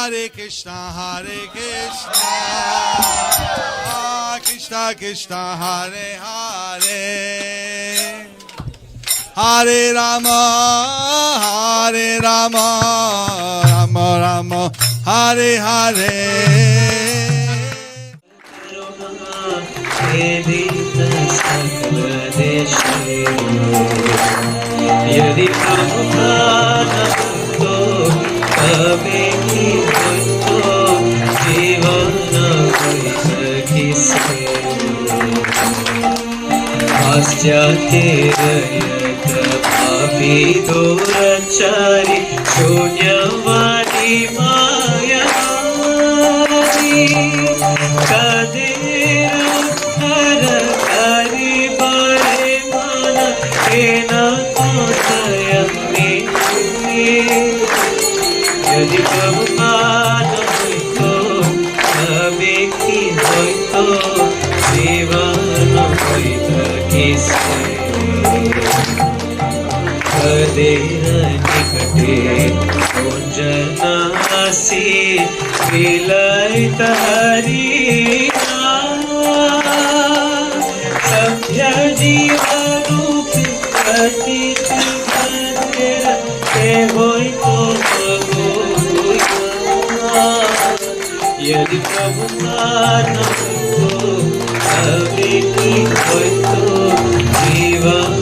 Hare Krishna, Krishna Krishna, Hare Hare, Hare Rama, Rama Rama, Hare Hare. यदि प्रभुपाद तो कभी की तो जीवन किसे पाश्चात्यरयत पापी दुराचारी शून्यवादी मायावादी कदेर हर करी बड़े मन केना यदि प्रभुपाद तो कभी की तो जीवन किसे कदेर निकटे कुंजनासी विलयित हरिना सभ्य जीवरूप प्रतीक यदि प्रभुपाद तो कभी की तो जीवन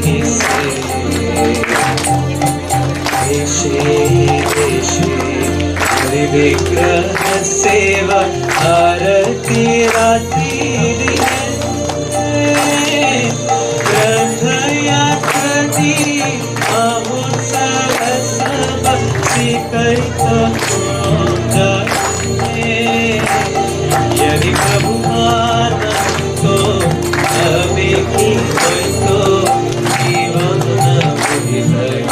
किसे देशे देशे हरि विग्रह सेवा आरती रात्रि ग्रंथ यात्री यदि प्रभुपाद तो कभी की तो जीवन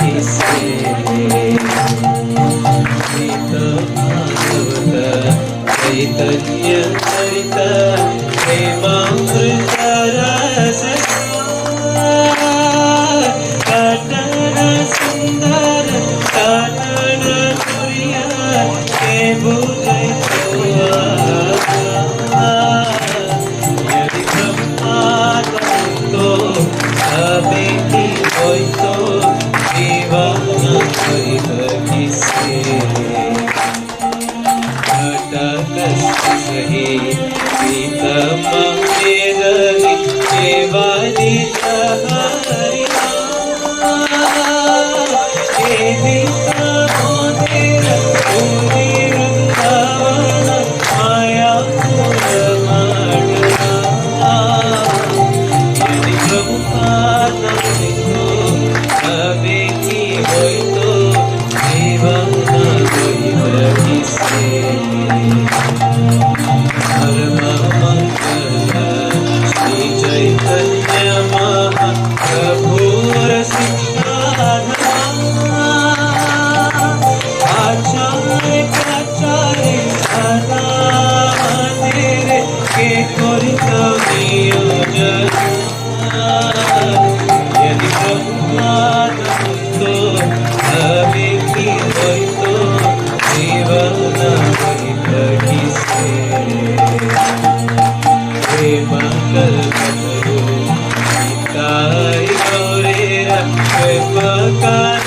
किसे चैतन्य चरित प्रेमामृत रस कटन सुंदर कटन प्रिया के बुझै यदि प्रभुपाद तो कभी की तो जीवन किसे सही प्रीतम मेरहि सेवादी हरिना माया यदि प्रभुपाद तो कभी की तो जीवन किसे श्री चैतन्य महाप्रभुर आचार्य प्राचार्य सदा मंदिर के कोरित नियोजन यदि प्रभुपाद तो कभी की तो जीवन किसे मंगल करो निताई गौरेर कृपकानालधि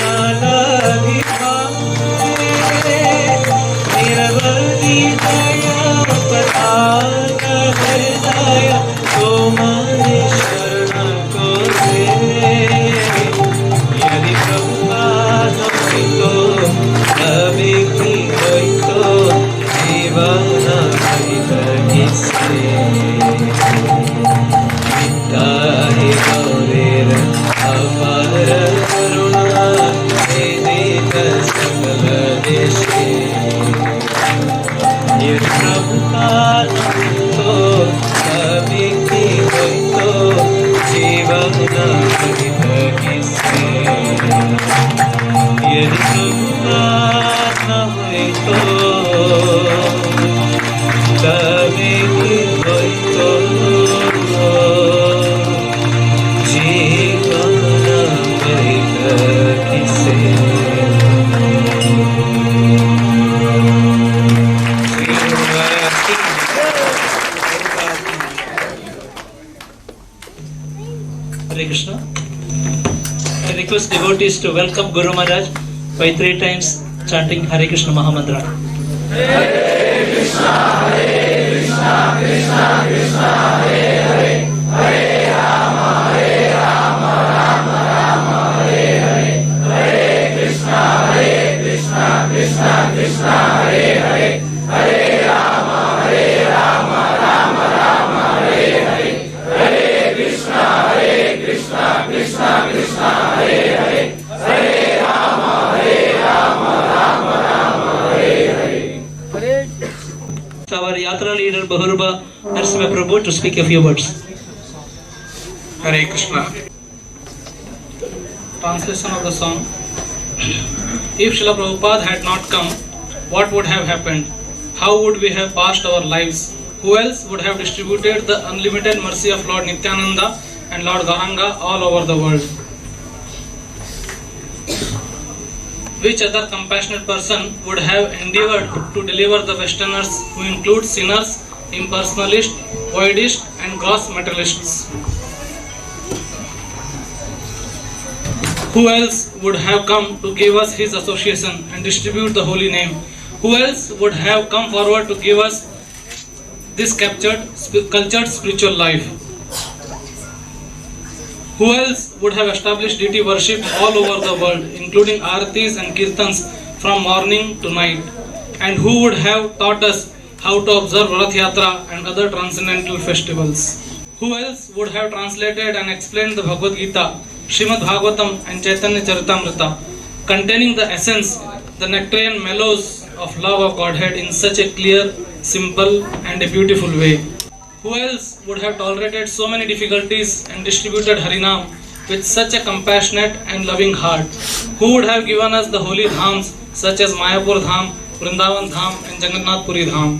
निरवधि दया पताक हृदय तो मन शरण को दे यदि प्रभुपाद तो कभी की तो जीवन किसे मिटाए गौरेर अपार करुणा देख सकल देशे यदि प्रभुपाद तो कभी की तो जीवन किसे यदि प्रभुपाद तो कभी की तो जीवन किसे request devotees to welcome Guru Maharaj by 3 times chanting Hare Krishna Mahamantra. Our Yatra leader Bahuruba Narasimha Prabhu to speak a few words. Hare Krishna. Translation of the song. If Srila Prabhupada had not come, what would have happened? How would we have passed our lives? Who else would have distributed the unlimited mercy of Lord Nityananda and Lord Gauranga all over the world? Which other compassionate person would have endeavored to deliver the Westerners, who include sinners, impersonalists, voidists, and gross materialists? Who else would have come to give us his association and distribute the holy name? Who else would have come forward to give us this cultured spiritual life? Who else would have established deity worship all over the world, including aratis and kirtans from morning to night? And who would have taught us how to observe Rath Yatra and other transcendental festivals? Who else would have translated and explained the Bhagavad Gita, Srimad Bhagavatam and Chaitanya Charitamrita, containing the essence, the nectarian mellows of love of Godhead in such a clear, simple and a beautiful way? Who else would have tolerated so many difficulties and distributed Harinam with such a compassionate and loving heart? Who would have given us the holy dhams such as Mayapur Dham, Vrindavan Dham and Jagannath Puri Dham?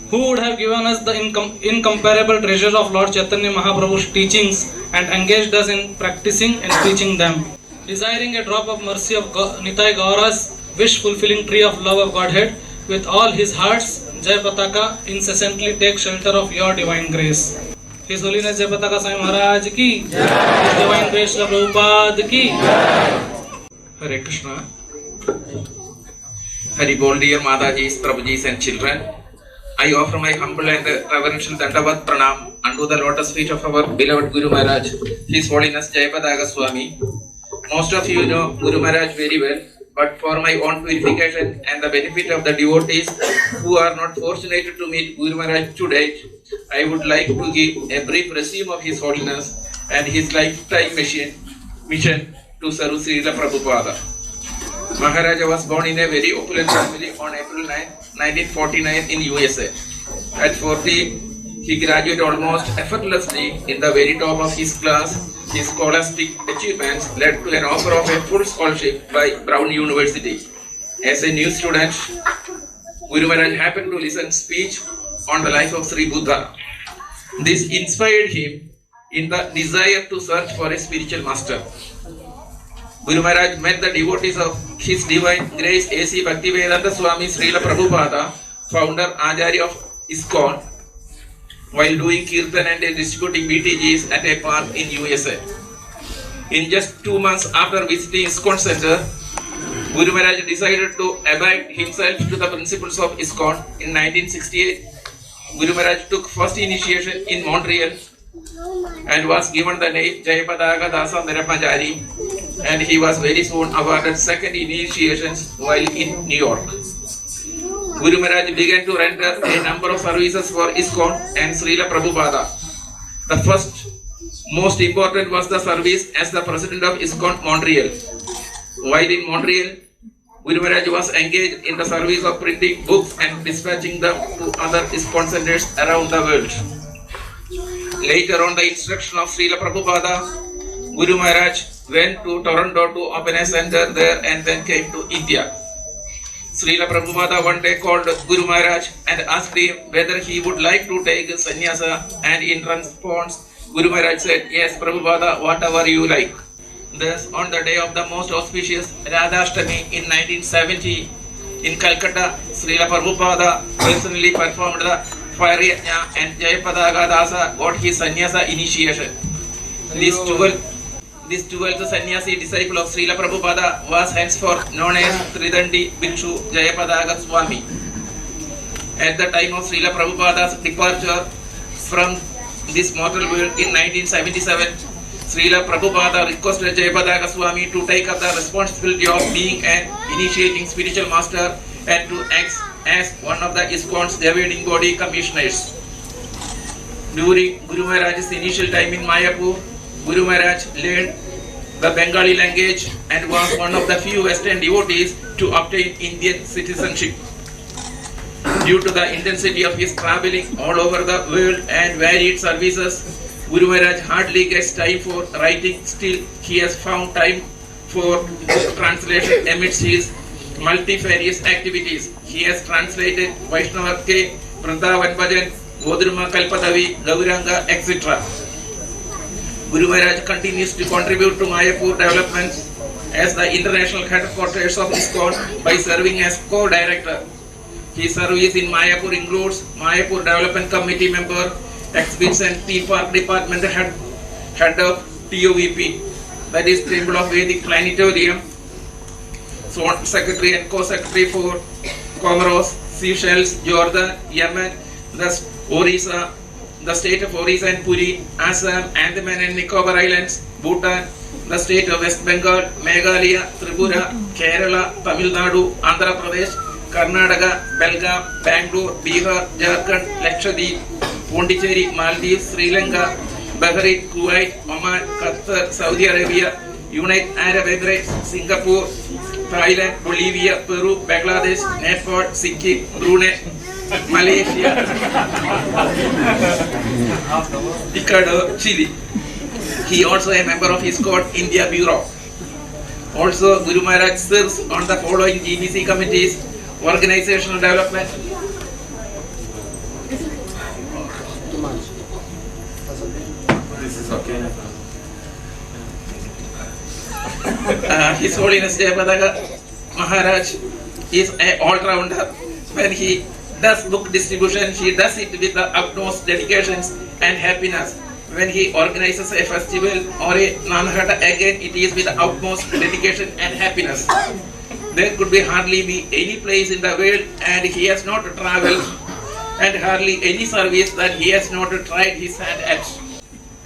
Who would have given us the incomparable treasure of Lord Chaitanya Mahaprabhu's teachings and engaged us in practicing and preaching them? Desiring a drop of mercy of Nitai Gaura's wish-fulfilling tree of love of Godhead, with all his hearts, Jai Pataka incessantly take shelter of your divine grace. His Holiness Jai Pataka Swami Maharaj ki, His Divine Grace Srila Prabhupada ki. Hare Krishna. Hari Bol, dear Madajis, Prabhujis and children. I offer my humble and reverential Dandavat Pranam unto the lotus feet of our beloved Guru Maharaj, His Holiness Jai Pataka Swami. Most of you know Guru Maharaj very well, but for my own purification and the benefit of the devotees who are not fortunate to meet Guru Maharaj today, I would like to give a brief resume of His Holiness and his lifetime mission to serve Srila Prabhupada. Maharaja was born in a very opulent family on April 9, 1949 in USA. At 14, he graduated almost effortlessly in the very top of his class. His scholastic achievements led to an offer of a full scholarship by Brown University. As a new student, Guru Maharaj happened to listen speech on the life of Sri Buddha. This inspired him in the desire to search for a spiritual master. Guru Maharaj met the devotees of His Divine Grace A.C. Bhaktivedanta Swami Srila Prabhupada, founder Acharya of ISKCON, while doing kirtan and distributing BTGs at a park in USA. In just 2 months after visiting ISKCON Center, Guru Maharaj decided to abide himself to the principles of ISKCON. In 1968, Guru Maharaj took first initiation in Montreal and was given the name Jayapadaga Dasa Nirapajari, and he was very soon awarded second initiations while in New York. Guru Maharaj began to render a number of services for ISKCON and Srila Prabhupada. The first, most important, was the service as the president of ISKCON Montreal. While in Montreal, Guru Maharaj was engaged in the service of printing books and dispatching them to other ISKCON centers around the world. Later, on the instruction of Srila Prabhupada, Guru Maharaj went to Toronto to open a center there and then came to India. Srila Prabhupada one day called Guru Maharaj and asked him whether he would like to take sannyasa, and in response, Guru Maharaj said, "Yes, Prabhupada, whatever you like." Thus, on the day of the most auspicious Radhashtami in 1970 in Calcutta, Srila Prabhupada personally performed the fire yajna and Jayapadaga Dasa got his sannyasa initiation. This 12th sannyasi disciple of Srila Prabhupada was henceforth known as Tridandi Bhikshu Jayapadaga Swami. At the time of Srila Prabhupada's departure from this mortal world in 1977, Srila Prabhupada requested Jayapadaga Swami to take up the responsibility of being an initiating spiritual master and to act as one of the ISKCON's governing body commissioners. During Guru Maharaj's initial time in Mayapur, Guru Maharaj learned the Bengali language and was one of the few Western devotees to obtain Indian citizenship. Due to the intensity of his traveling all over the world and varied services, Guru Maharaj hardly gets time for writing. Still, he has found time for book translation amidst his multifarious activities. He has translated Vaishnava K, Vrindavan Bhajan, Godruma Kalpatavi, Gauranga, etc. Guru Maharaj continues to contribute to Mayapur development as the international headquarters of ISKCON by serving as co-director. His service in Mayapur includes Mayapur Development Committee member, Exhibits and Theme Park Department head of TOVP, that is Temple of Vedic Planetarium, Secretary and Co-Secretary for Comoros, Seychelles, Jordan, Yemen, Orissa, the state of Orissa and Puri, Assam, Andaman and Nicobar Islands, Bhutan, the state of West Bengal, Meghalaya, Tripura, Kerala, Tamil Nadu, Andhra Pradesh, Karnataka, Belgaum, Bangalore, Bihar, Jharkhand, Lakshadweep, Pondicherry, Maldives, Sri Lanka, Bahrain, Kuwait, Oman, Qatar, Saudi Arabia, United Arab Emirates, Singapore, Thailand, Bolivia, Peru, Bangladesh, Nepal, Sikkim, Brunei, Malaysia, Ecuador, Chile. He also a member of ISKCON India Bureau. Also, Guru Maharaj serves on the following GBC committees: Organizational Development, His Holiness Jayapadaga Maharaj is an all-rounder. When he does book distribution, he does it with the utmost dedications and happiness. When he organizes a festival or a Nanhata, again it is with the utmost dedication and happiness. There could be hardly be any place in the world and he has not traveled, and hardly any service that he has not tried his hand at.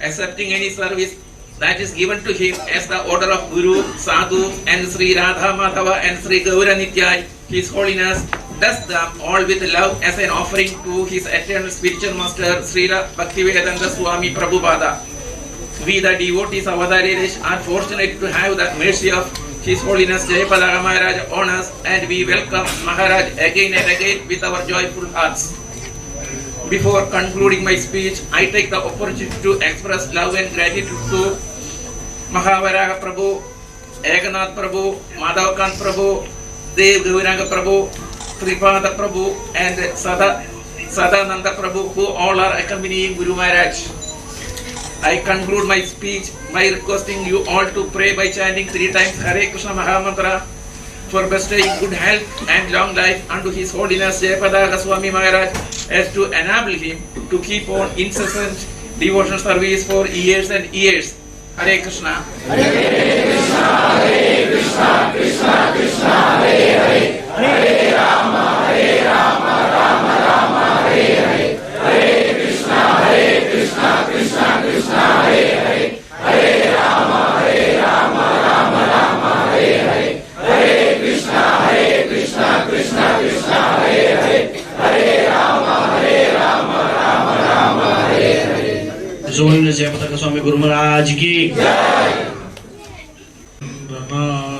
Accepting any service that is given to him as the order of Guru, Sadhu and Sri Radha Madhava and Sri Gaura Nityai, His Holiness does them all with love as an offering to his eternal spiritual master Srila Bhaktivedanta Swami Prabhupada. We the devotees of Avadari are fortunate to have the mercy of His Holiness Jayapadaga Maharaj on us, and we welcome Maharaj again and again with our joyful hearts. Before concluding my speech, I take the opportunity to express love and gratitude to Mahavaraga Prabhu, Ekanath Prabhu, Madhavakant Prabhu, Dev Gauranga Prabhu, Tripada Prabhu and Sadananda Prabhu, who all are accompanying Guru Maharaj. I conclude my speech by requesting you all to pray by chanting 3 times Hare Krishna Mahamantra for bestowing good health and long life unto His Holiness Jayapadaga Swami Maharaj, as to enable him to keep on incessant devotional service for years and years. Hare Krishna. Hare Krishna, Hare Krishna, Krishna Krishna, Hare Hare, Hare Rama, Rama Rama, Hare Hare, Hare Krishna, Krishna Krishna, Hare Hare, Hare Rama, Rama Rama, Hare Hare, Hare Krishna, Krishna Krishna, Hare Hare, Hare Rama, Rama Rama, Hare Hare. His Holiness Jayapadaga Swami Guru Maharaj ki jai.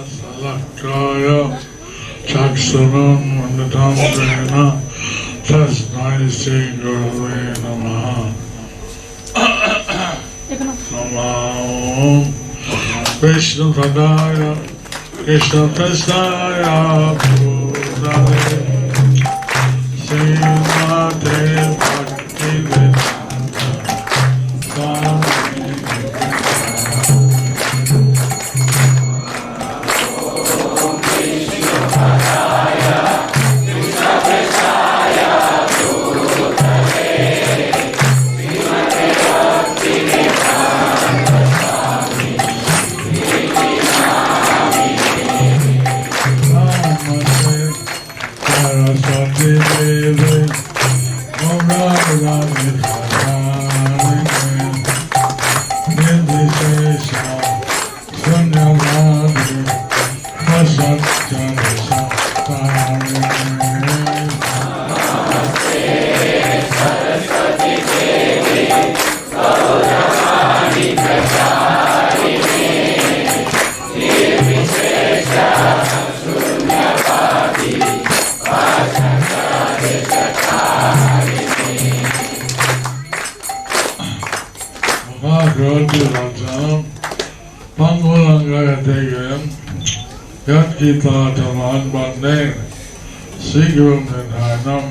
Salakaya Chaksaram Vandatam Prena Tasmai Sri Gurave Namaha. Namo Vishnu Padaya Krishna Prasthaya Bhutale Srimate Bhaktivedanta Swami. Mahagrodhiranjanam Pangulangayateyam Yat Gita-taman Bande Sigurum Nidhanam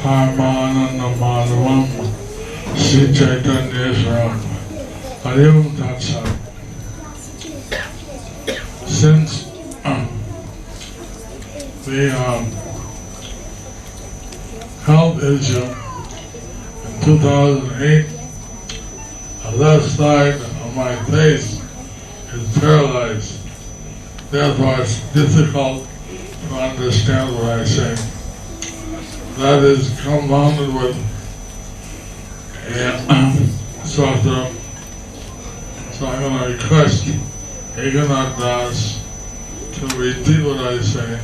Karmanandamadhavam Sri Chaitanya Harium Tatsat. Since the health issue in 2008, the left side of my face is paralyzed. Therefore, it's difficult to understand what I say. That is compounded with a sore throat. So I'm going to request Ekanath Das to repeat what I say,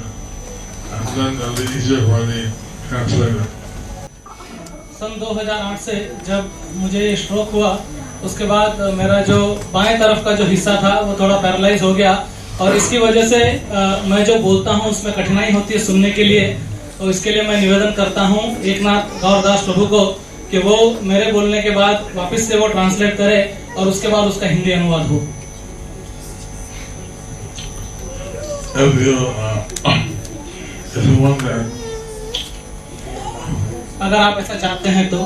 and then it'll be easier for the translator. सन 2008 से जब मुझे ये stroke हुआ, उसके बाद मेरा जो बाएं तरफ का जो हिस्सा था वो थोड़ा पैरालाइज हो गया, और इसकी वजह से मैं जो बोलता हूँ उसमें कठिनाई होती है सुनने के लिए। तो इसके लिए मैं निवेदन करता हूँ एकनाथ गौरदास प्रभु को कि वो मेरे बोलने के बाद वापस से वो ट्रांसलेट करे और उसके बाद उसका हिंदी अनुवाद हो। अगर आप ऐसा चाहते हैं तो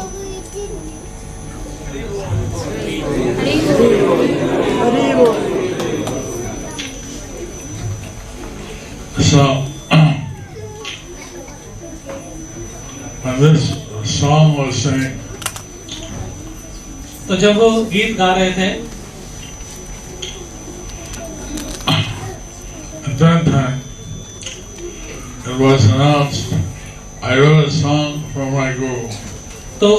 when this song was sang, तो जब वो गीत गा रहे थे, at that time it was announced I wrote a song for my guru. तो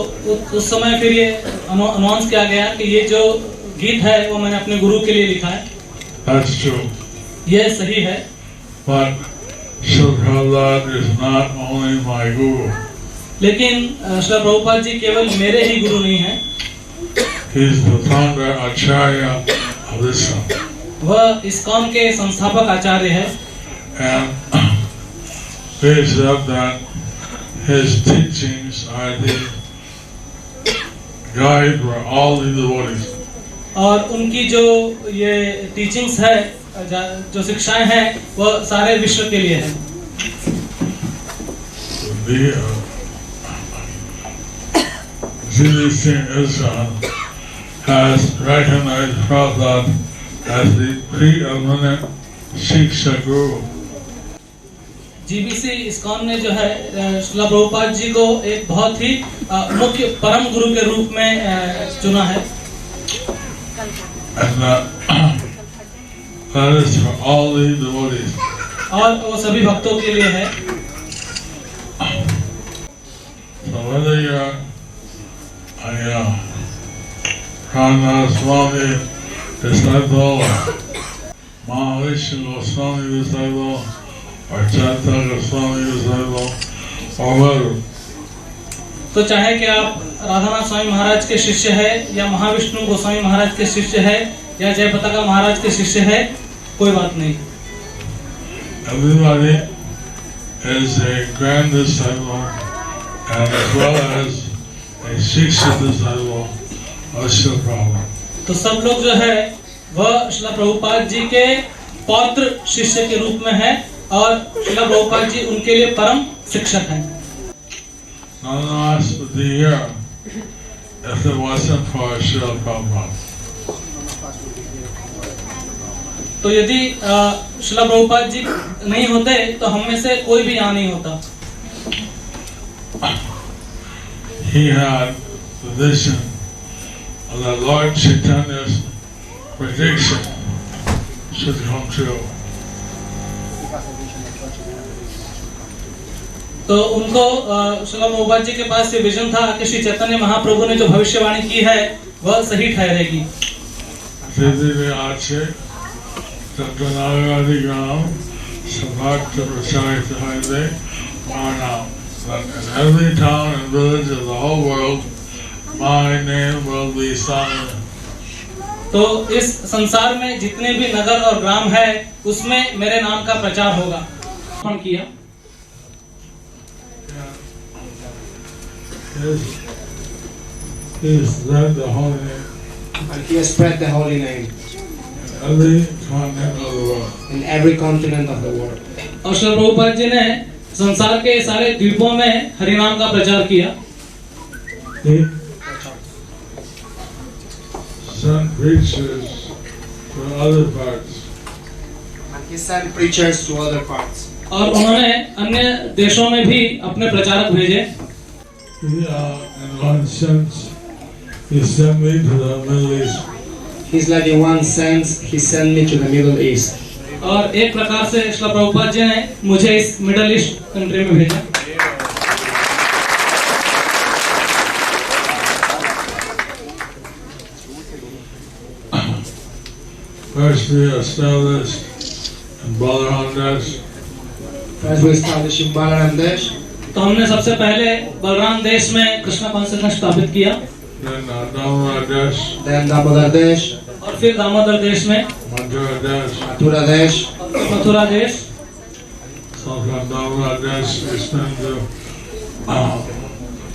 उस समय फिर ये अनाउंस किया गया कि ये जो गीत है वो मैंने अपने गुरु के लिए लिखा है। That's true. ये सही है, But Srila Prabhupada is not only my guru. लेकिन श्रील प्रभुपाद जी केवल मेरे ही गुरु नहीं हैं। He is the founder Acharya of ISKCON. वह ISKCON के संस्थापक आचार्य है। And they said that his teachings are the guide for all the devotees. और उनकी जो ये टीचिंग्स है, जो शिक्षाएं हैं, वो सारे विश्व के लिए है। GBC ISKCON has recognized Prabhupada as the preeminent Shiksha Guru. GBC ISKCON ने जो है श्रील प्रभुपाद जी को एक बहुत ही मुख्य परम गुरु के रूप में चुना है। And that is for all the devotees. और वो सभी भक्तों के लिए है। So whether you're a Ramdas Swami disciple, or Mahavishnu Goswami disciple, or Chaitanya Goswami disciple, or whatever, तो चाहे कि आप राधानाथ स्वामी महाराज के शिष्य है, या महाविष्णु गोस्वामी महाराज के शिष्य है, या जय पताका महाराज के शिष्य है, कोई बात नहीं। everybody is a grand disciple and as well as a Shiksha disciple of Srila Prabhupada. तो सब लोग जो है वह श्रील प्रभुपाद जी के पौत्र शिष्य के रूप में है, और श्रील प्रभुपाद जी उनके लिए परम शिक्षक हैं। None of us would be here if it wasn't for Srila Prabhupada. तो यदि श्रील प्रभुपाद जी नहीं होते तो हम में से कोई भी यहाँ नहीं होता। He had the vision of that Lord Chaitanya's prediction should come true. तो उनको श्रील प्रभुपाद जी के पास ये विजन था कि श्री चैतन्य महाप्रभु ने जो भविष्यवाणी की है वह सही ठहरेगी। Sabhakta Prasarita Hare Marnam. That in every town and village of the whole world, my name will be sung. तो इस संसार में जितने भी नगर और ग्राम है उसमें मेरे नाम का प्रचार होगा। कौन किया? He spread the holy name And he has spread the holy name in every continent of the world. in every continent of the world. और श्री प्रभुपाद जी ने संसार के सारे द्वीपों में हरिनाम का प्रचार किया। He sent preachers to other parts. And he sent preachers to other parts. और उन्होंने अन्य देशों में भी अपने प्रचारक भेजे। In one sense, he sent me to the Middle East. He's like in one sense, he sent me to the Middle East. और एक प्रकार से श्री प्रभुपाद जी ने मुझे इस मिडिल ईस्ट कंट्री में भेजा। First we established in Balaram Desh. First we established in Balaram Desh, तो हमने सबसे पहले बलराम देश में कृष्णा कॉन्सेंट्रेशन स्थापित किया, Then Damodar Desh, then Damodar Desh, और फिर दामोदर देश में, Mathura Desh. Mathura Desh. Mathura देश। So from Damodar Desh we spent to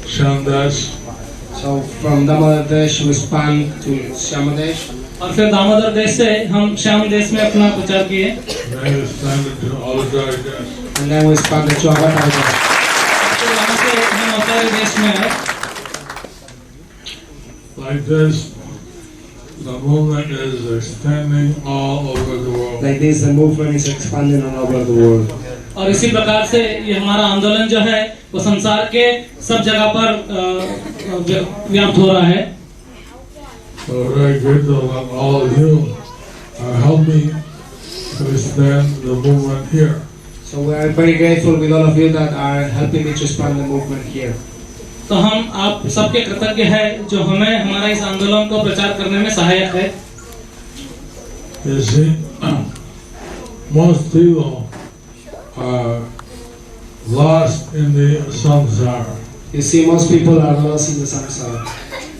Shyam Desh. So from Damodar Desh we span to Shyama Desh. और फिर दामोदर देश से हम श्याम देश में अपना प्रचार किए। Then we expanded to Awadar Desh. And then we expanded to Avatar Desh. फिर वहाँ से हम अवतारी देश में आए। Like this, the movement is extending all over the world. Like this, the movement is expanding all over the world. और इसी प्रकार से ये हमारा आंदोलन जो है वो संसार के सब जगह पर व्याप्त हो रहा है। So we're very grateful that all of you are helping to extend the movement here. So we are very grateful with all of you that are helping me to expand the movement here. तो हम आप सबके कृतज्ञ हैं जो हमें हमारा इस आंदोलन को प्रचार करने में सहायक है। You see, most people are lost in the samsara. You see, most people are lost in the samsara.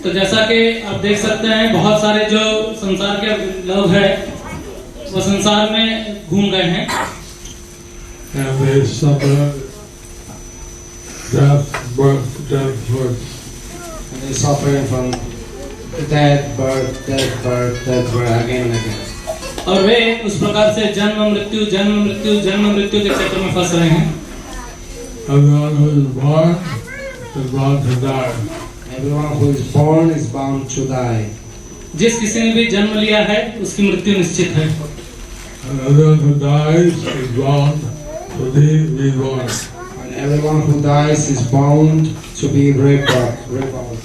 तो जैसा कि आप देख सकते हैं बहुत सारे जो संसार के लोग हैं वो संसार में घूम गए हैं And they suffer death, birth, death, birth. And they're suffering from death, birth, death, birth, death, birth, again and again. और वे उस प्रकार से जन्म मृत्यु जन्म मृत्यु जन्म मृत्यु के चक्कर में फंस रहे हैं। Everyone who is born is bound to die. Everyone who is born is bound to die. जिस किसी ने भी जन्म लिया है उसकी मृत्यु निश्चित है। And everyone who dies is bound to be reborn. And everyone who dies is bound to be reborn.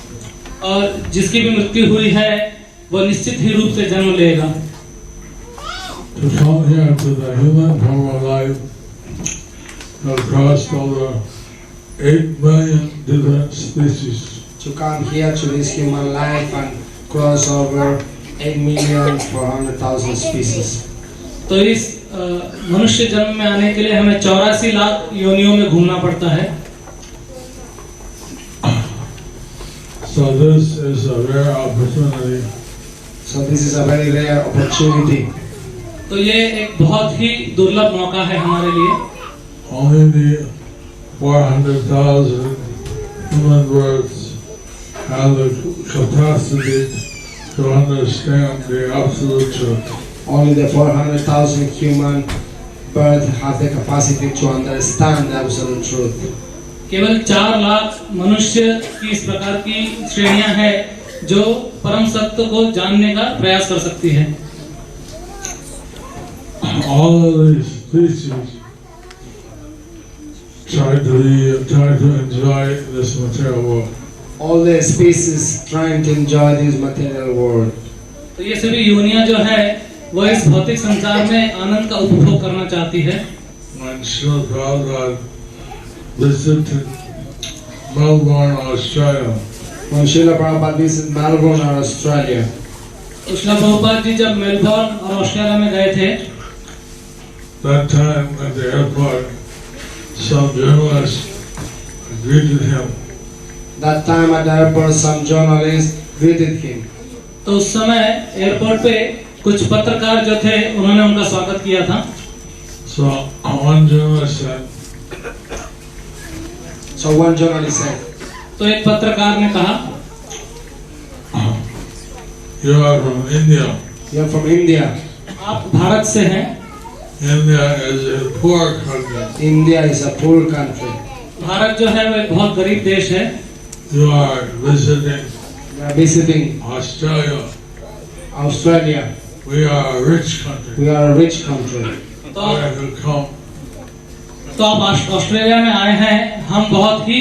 और जिसकी भी मृत्यु हुई है वो निश्चित ही रूप से जन्म लेगा। To come here to the human form of life has crossed over 8 million different species. To come here to this human life and cross over 8,400,000 species. तो इस मनुष्य जन्म में आने के लिए हमें 84 लाख योनियों में घूमना पड़ता है। So this is a rare opportunity. So this is a very rare opportunity. तो ये एक बहुत ही दुर्लभ मौका है हमारे लिए। Only the 400,000 human births have the capacity to understand the absolute truth. Only the 400,000 human births have the capacity to understand the absolute truth. केवल 4 लाख मनुष्य की इस प्रकार की श्रेणियां हैं जो परम सत्य को जानने का प्रयास कर सकती है। All of these species try to enjoy this material world. All the species trying to enjoy this material world. तो ये सभी योनियां जो है वो इस भौतिक संसार में आनंद का उपभोग करना चाहती है। When Srila Prabhupada visited Melbourne, Australia, When Srila Prabhupada visited Melbourne or Australia, Srila Prabhupada ji जब मेलबर्न और ऑस्ट्रेलिया में गए थे that time at the airport, some journalists greeted him. That time at the airport, some journalists greeted him. तो उस समय airport पे कुछ पत्रकार जो थे उन्होंने उनका स्वागत किया था। So one journalist said, So one journalist said, तो एक पत्रकार ने कहा, "You are from India. "You're from India. आप भारत से हैं। India is a poor country. India is a poor country. Bharat जो है वो एक बहुत गरीब देश है। You are visiting We are visiting Australia. Australia. We are a rich country. We are a rich country. तो Why have you come? तो आप ऑस्ट्रेलिया में आए हैं, हम बहुत ही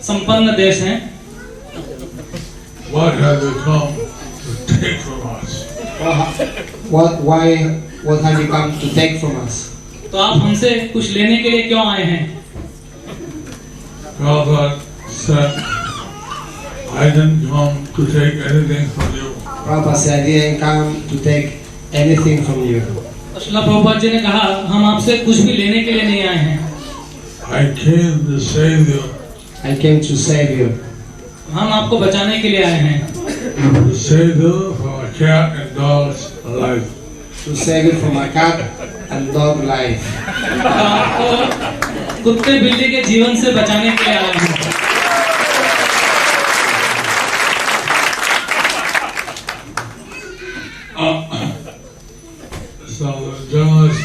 संपन्न देश हैं। What have you come to take from us?" What have you come to take from us? तो आप हमसे कुछ लेने के लिए क्यों आए हैं? Prabhupada said, "I didn't come to take anything from you. Prabhupada said, "I didn't come to take anything from you. Srila Prabhupada ji ने कहा, हम आपसे कुछ भी लेने के लिए नहीं आए हैं, I came to save you, I came to save you. हम आपको बचाने के लिए आए हैं, to save you from a cat and dog's life." To save you from a cat and dog life. तो आपको कुत्ते बिल्ली के जीवन से बचाने के लिए आए हैं। So the journalist,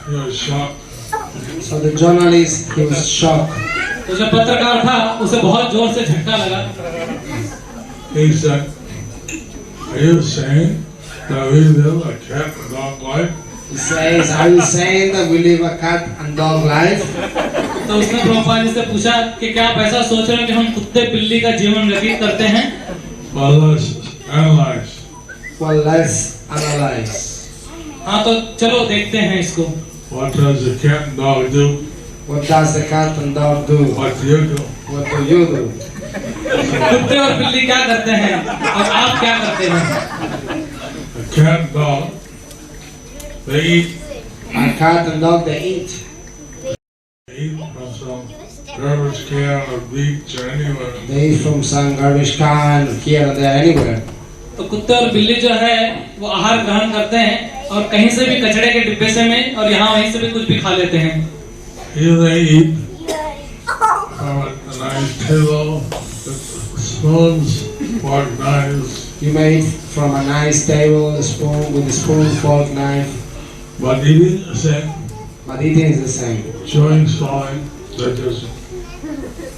he was shocked. So the journalist, he was shocked. तो जो पत्रकार था उसे बहुत जोर से झटका लगा। He said, "Are you saying that we live a cat and dog life?" He says, "Are you saying that we live a cat and dog life?" तो उसने प्रभुपाद जी से पूछा कि क्या आप ऐसा सोच रहे हो कि हम कुत्ते बिल्ली का जीवन व्यतीत करते हैं? Well, let's analyze. Well, let's analyze. हाँ, तो चलो देखते हैं इसको। What does a cat and dog do? What does the cat and dog do? What do you do? What do you do? कुत्ते और बिल्ली क्या करते हैं और आप क्या करते हैं? A cat and dog, they eat. A cat and dog, they eat. They eat from some garbage can or beach or anywhere. They eat from some garbage can here and there, anywhere. तो कुत्ते और बिल्ली जो है वो आहार ग्रहण करते हैं और कहीं से भी कचड़े के डिब्बे से में और यहाँ वहीं से भी कुछ भी खा लेते हैं। Here they eat from a nice table with spoons, fork, knives, You may eat from a nice table, a spoon with a spoon, fork, knife, but eating the same, but eating is the same. chewing, swallowing, digestion.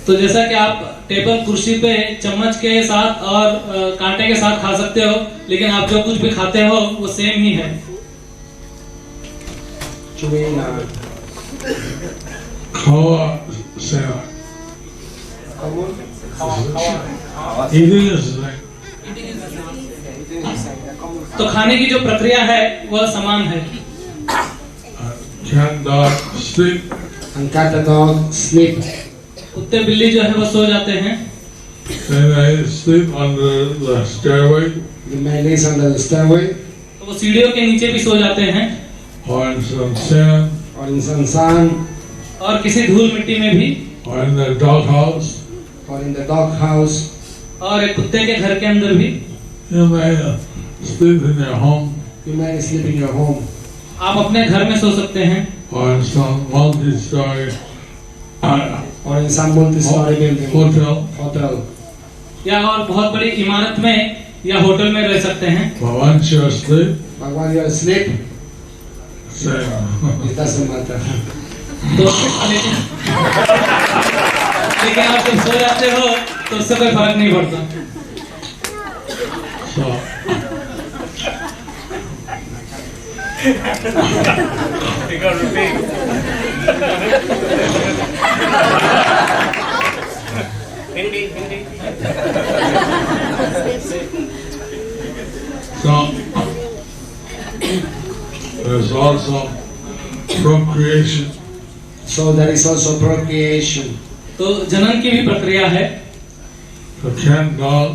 तो जैसा कि आप table कुर्सी पे चम्मच के साथ और कांटे के साथ खा सकते हो, लेकिन आप जो कुछ भी खाते हो वो सेम ही है। Chewing, Koa Sena. Eating is the same. तो खाने की जो प्रक्रिया है वह समान है। Cat and dog sleep. and cat and dog sleep. कुत्ते बिल्ली जो है वो सो जाते हैं, And they sleep under the stairway The man lays under the stairway तो वो सीढ़ियों के नीचे भी सो जाते हैं or in some sand or in some sand और किसी धूल मिट्टी में भी, or in the dog house. or in the dog house. और एक कुत्ते के घर के अंदर भी। You may sleep in your home You may sleep in your home आप अपने घर में सो सकते हैं or in some multi-story or in some multi-story building, hotel. hotel. या और बहुत बड़ी इमारत में या होटल में रह सकते हैं। But once you're asleep, But while you are asleep, same. it doesn't matter. तो लेकिन आप जब सो जाते हो तो उससे कोई फर्क नहीं पड़ता। So So there's also procreation. So there is also procreation. तो जनन की भी प्रक्रिया है। The cat and dog,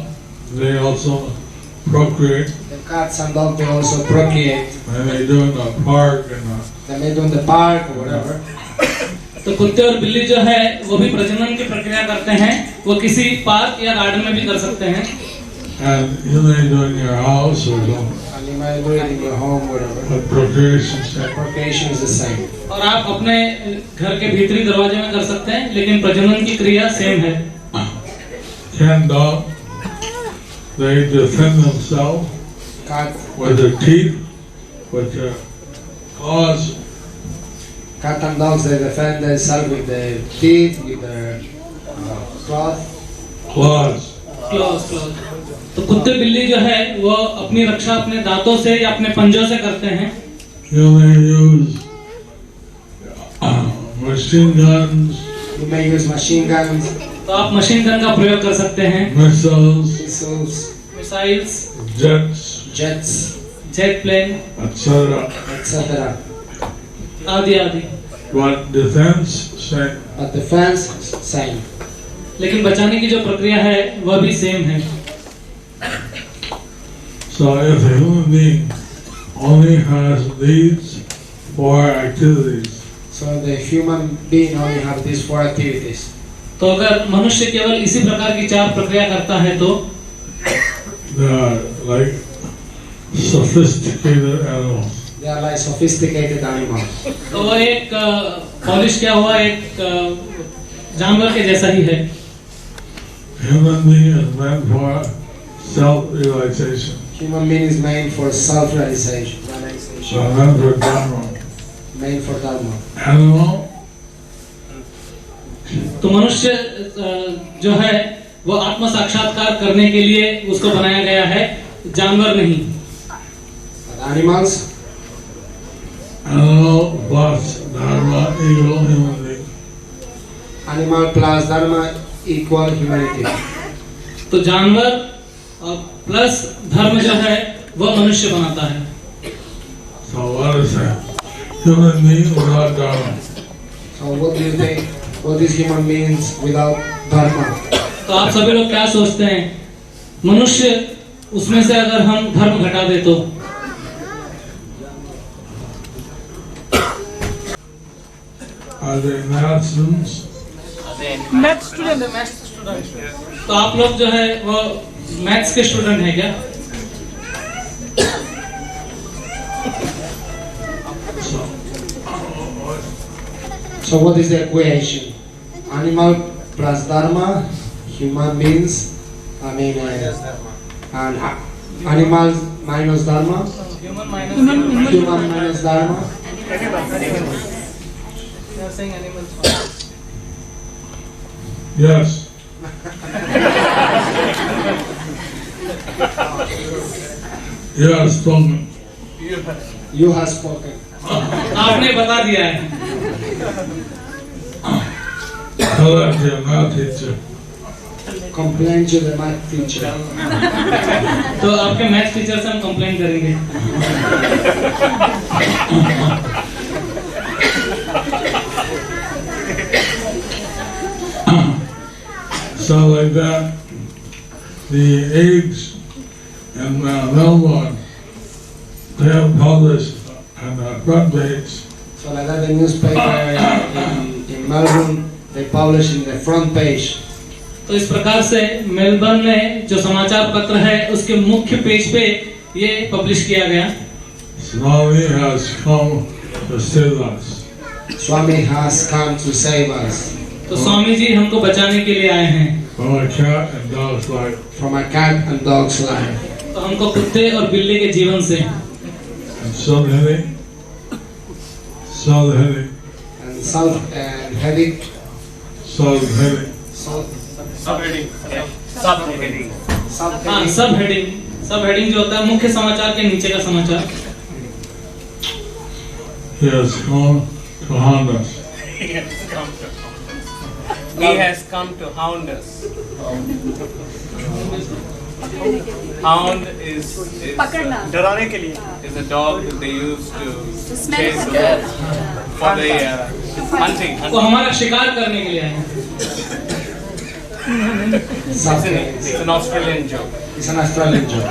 they also procreate, The cats and dogs, they also procreate. and they do in the park and They may do in the park or whatever. तो कुत्ते और बिल्ली जो है वो भी प्रजनन की प्रक्रिया करते हैं, वो किसी पार्क या गार्डन में भी कर सकते हैं। and you may do in your house or something. And you might do it in your home, whatever. But procreation is same. Procreation is the same. और आप अपने घर के भीतरी दरवाजे में कर सकते हैं, लेकिन प्रजनन की क्रिया सेम है। Can dog, they defend themselves Cat, with their teeth, with their claws, cat and dogs, they defend themselves with their teeth, with their cloth. claws. Clause. तो कुत्ते बिल्ली जो है वो अपनी रक्षा अपने दांतों से या अपने पंजों से करते हैं। You may use machine guns, You may use machine guns, तो आप मशीन गन का प्रयोग कर सकते हैं, missiles, missiles, missiles, jets, jets, jet plane etc. etc. आदि आदि। But defense, same. But defense, same. लेकिन बचाने की जो प्रक्रिया है वह भी सेम है। So if a human being only has these 4 activities, So the human being only have these 4 activities. तो अगर मनुष्य केवल इसी प्रकार की 4 प्रक्रिया करता है तो they are like sophisticated animals. They are like sophisticated animals. तो वो एक पॉलिश किया हुआ एक जानवर के जैसा ही है। Human being is meant for self-realization. Human being is made for self-realization. So meant for dharma. Made for dharma. Animal, तो मनुष्य जो है वो आत्म साक्षात्कार करने के लिए उसको बनाया गया है, जानवर नहीं। But animals, animal plus dharma equal human being. animal plus dharma equal humanity. तो जानवर प्लस धर्म जो है वह मनुष्य बनाता है। So what is that? Human being without dharma. So what do you think? What is human beings without dharma? तो आप सभी लोग क्या सोचते हैं, मनुष्य उसमें से अगर हम धर्म घटा दे तो? Are they math students? Maths student. तो आप लोग जो है वो मैथ्स के स्टूडेंट हैं क्या? So what is the equation? Animal plus dharma, human beings, and animals minus dharma, Human minus human minus dharma. They are saying animals. Yes. You have spoken. You have spoken. आपने बता दिया है। Tell that to your math teacher. Complain to the math teacher. तो आपके maths teacher से हम complain करेंगे। So like that, the age in Melbourne, they have published on the front page So like that, the newspaper in Melbourne, they publish in the front page. तो इस प्रकार से Melbourne में जो समाचार पत्र है उसके मुख्य पेज पे ये पब्लिश किया गया। Swami has come to save us. Swami has come to save us तो स्वामी जी हमको बचाने के लिए आए हैं From a cat and dog's life. from a cat and dog's life. तो हमको कुत्ते और बिल्ली के जीवन से And subheading, And self and headache. subheading. हाँ सब हेडिंग जो होता है मुख्य समाचार के नीचे का समाचार। He has come to haunt us. He has come to hound us. Hound is डराने के लिए is a dog that they use to chase the wolf for the hunting. वो हमारा शिकार करने के लिए आए हैं। substance. It's an Australian joke. It's an Australian joke.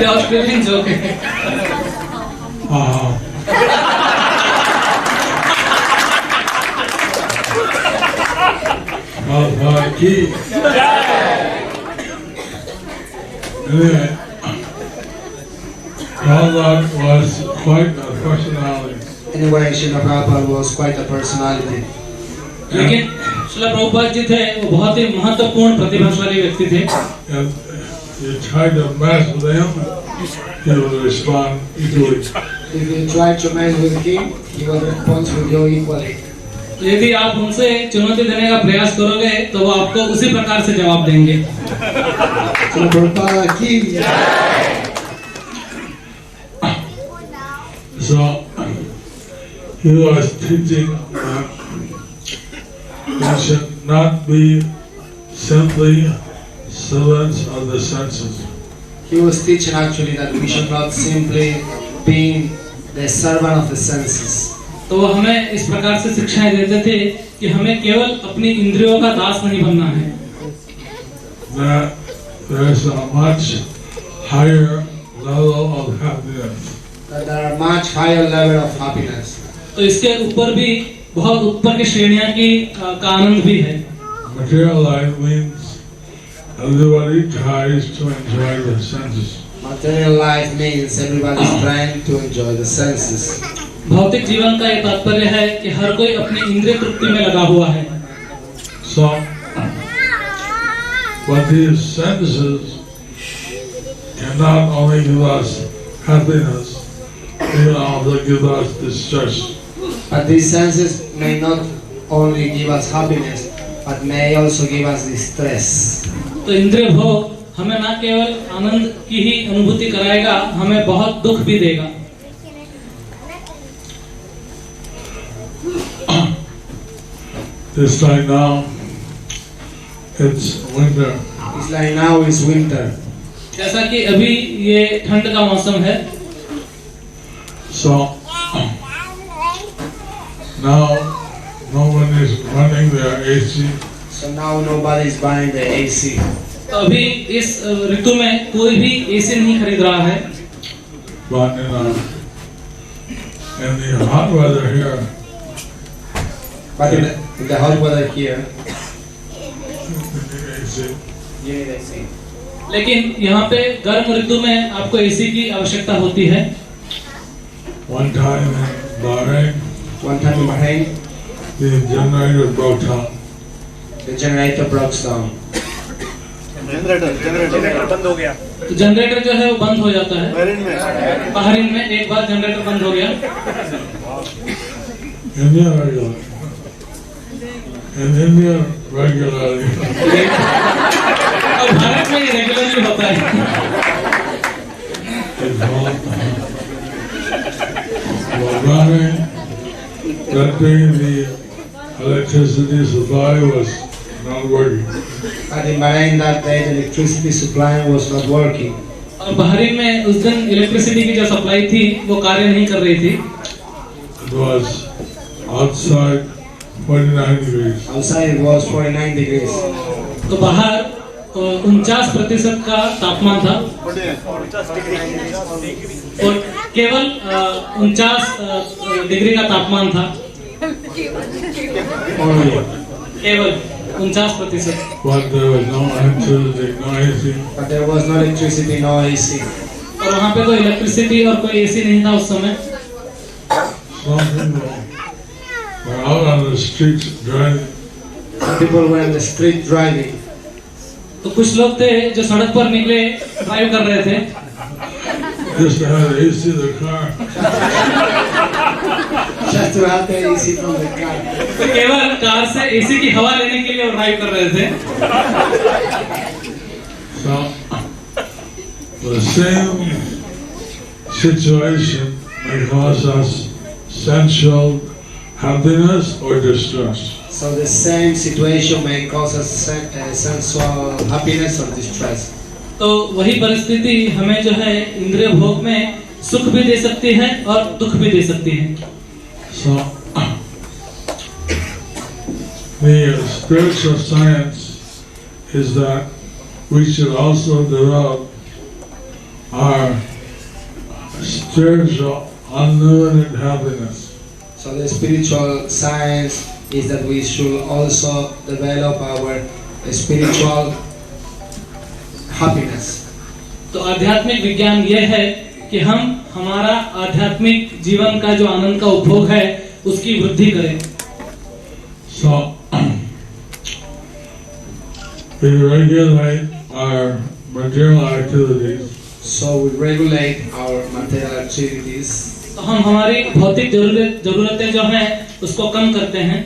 ये ऑस्ट्रेलियन जोक है. Anyway, Prabhupada was quite a personality. Anyway, Srila Prabhupada was quite a personality. लेकिन श्रील प्रभुपाद जी थे वो बहुत ही महत्वपूर्ण प्रतिभाशाली व्यक्ति थे. And you tried to mess with him, he would respond equally. If you try to mess with him, he will respond with you equally. तो यदि आप उनसे चुनौती देने का प्रयास करोगे तो वो आपको उसी प्रकार से जवाब देंगे. Srila Prabhupada ki So he was teaching that we should not be simply servants of the senses. He was teaching actually that we should not simply be the servant of the senses. तो वो हमें इस प्रकार से शिक्षाएं देते थे कि हमें केवल अपनी इंद्रियों का दास नहीं बनना है. That there's a much higher level of happiness. That there are much higher level of happiness. तो इसके ऊपर भी बहुत ऊपर की श्रेणियां का आनंद भी है. Material life means everybody tries to enjoy the senses. Material life means everybody is trying to enjoy the senses. भौतिक जीवन का ये तात्पर्य है कि हर कोई अपनी इंद्रिय तृप्ति में लगा हुआ है. So, but these senses cannot only give us happiness, they can also give us distress. But these senses may not only give us happiness, but may also give us distress. तो इंद्रिय भोग हमें न केवल आनंद की ही अनुभूति कराएगा, हमें बहुत दुख भी देगा. It's like now, it's winter. It's like now is winter. जैसा कि अभी ये ठंड का मौसम है. So, now no one is running their AC. So now nobody is buying the AC. तो अभी इस ऋतु में कोई भी एसी नहीं खरीद रहा है. But in the hot weather here, But in the hot weather here, AC, you need AC. लेकिन यहाँ पे गर्म ऋतु में आपको एसी की आवश्यकता होती है. one time in Bahrain, One time in Bahrain, the generator broke down. the generator broke down. Generator बंद हो गया. तो जनरेटर जो है वो बंद हो जाता है. बहरीन में एक बार जनरेटर बंद हो गया. India regularly. In India regularly. और भारत में ये रेगुलरली होता है. It's hot. Well, Bahrain, that day the electricity supply was not working. But in Bahrain that day, the electricity supply was not working. और बहरीन में उस दिन इलेक्ट्रिसिटी की जो सप्लाई थी वो कार्य नहीं कर रही थी. It was outside 49 degrees. Outside it was 49 degrees. तो बाहर 49% का तापमान था और केवल 49 डिग्री का तापमान था. Only. केवल 49%. But there was no electricity, no AC. But there was no electricity, no AC. और वहाँ पे कोई इलेक्ट्रिसिटी और कोई एसी नहीं था उस समय. Some people were out on the streets driving. Some people were on the street driving. तो कुछ लोग थे जो सड़क पर निकले ड्राइव कर रहे थे. Just to have AC in the car. Just to have the AC from the car. तो केवल कार से एसी की हवा लेने के लिए वो ड्राइव कर रहे थे. So, the same situation may cause us sensual happiness or distress. So the same situation may cause us sensual happiness or distress. तो वही परिस्थिति हमें जो है इंद्रिय भोग में सुख भी दे सकती है और दुख भी दे सकती है. So, the spiritual science is that we should also develop our spiritual unlimited happiness. So the spiritual science is that we should also develop our spiritual happiness. तो आध्यात्मिक विज्ञान ये है कि हम हमारा आध्यात्मिक जीवन का जो आनंद का उपभोग है उसकी वृद्धि करें. So we regulate our material activities. So we regulate our material activities. तो हम हमारी भौतिक जरूरतें जो हैं उसको कम करते हैं.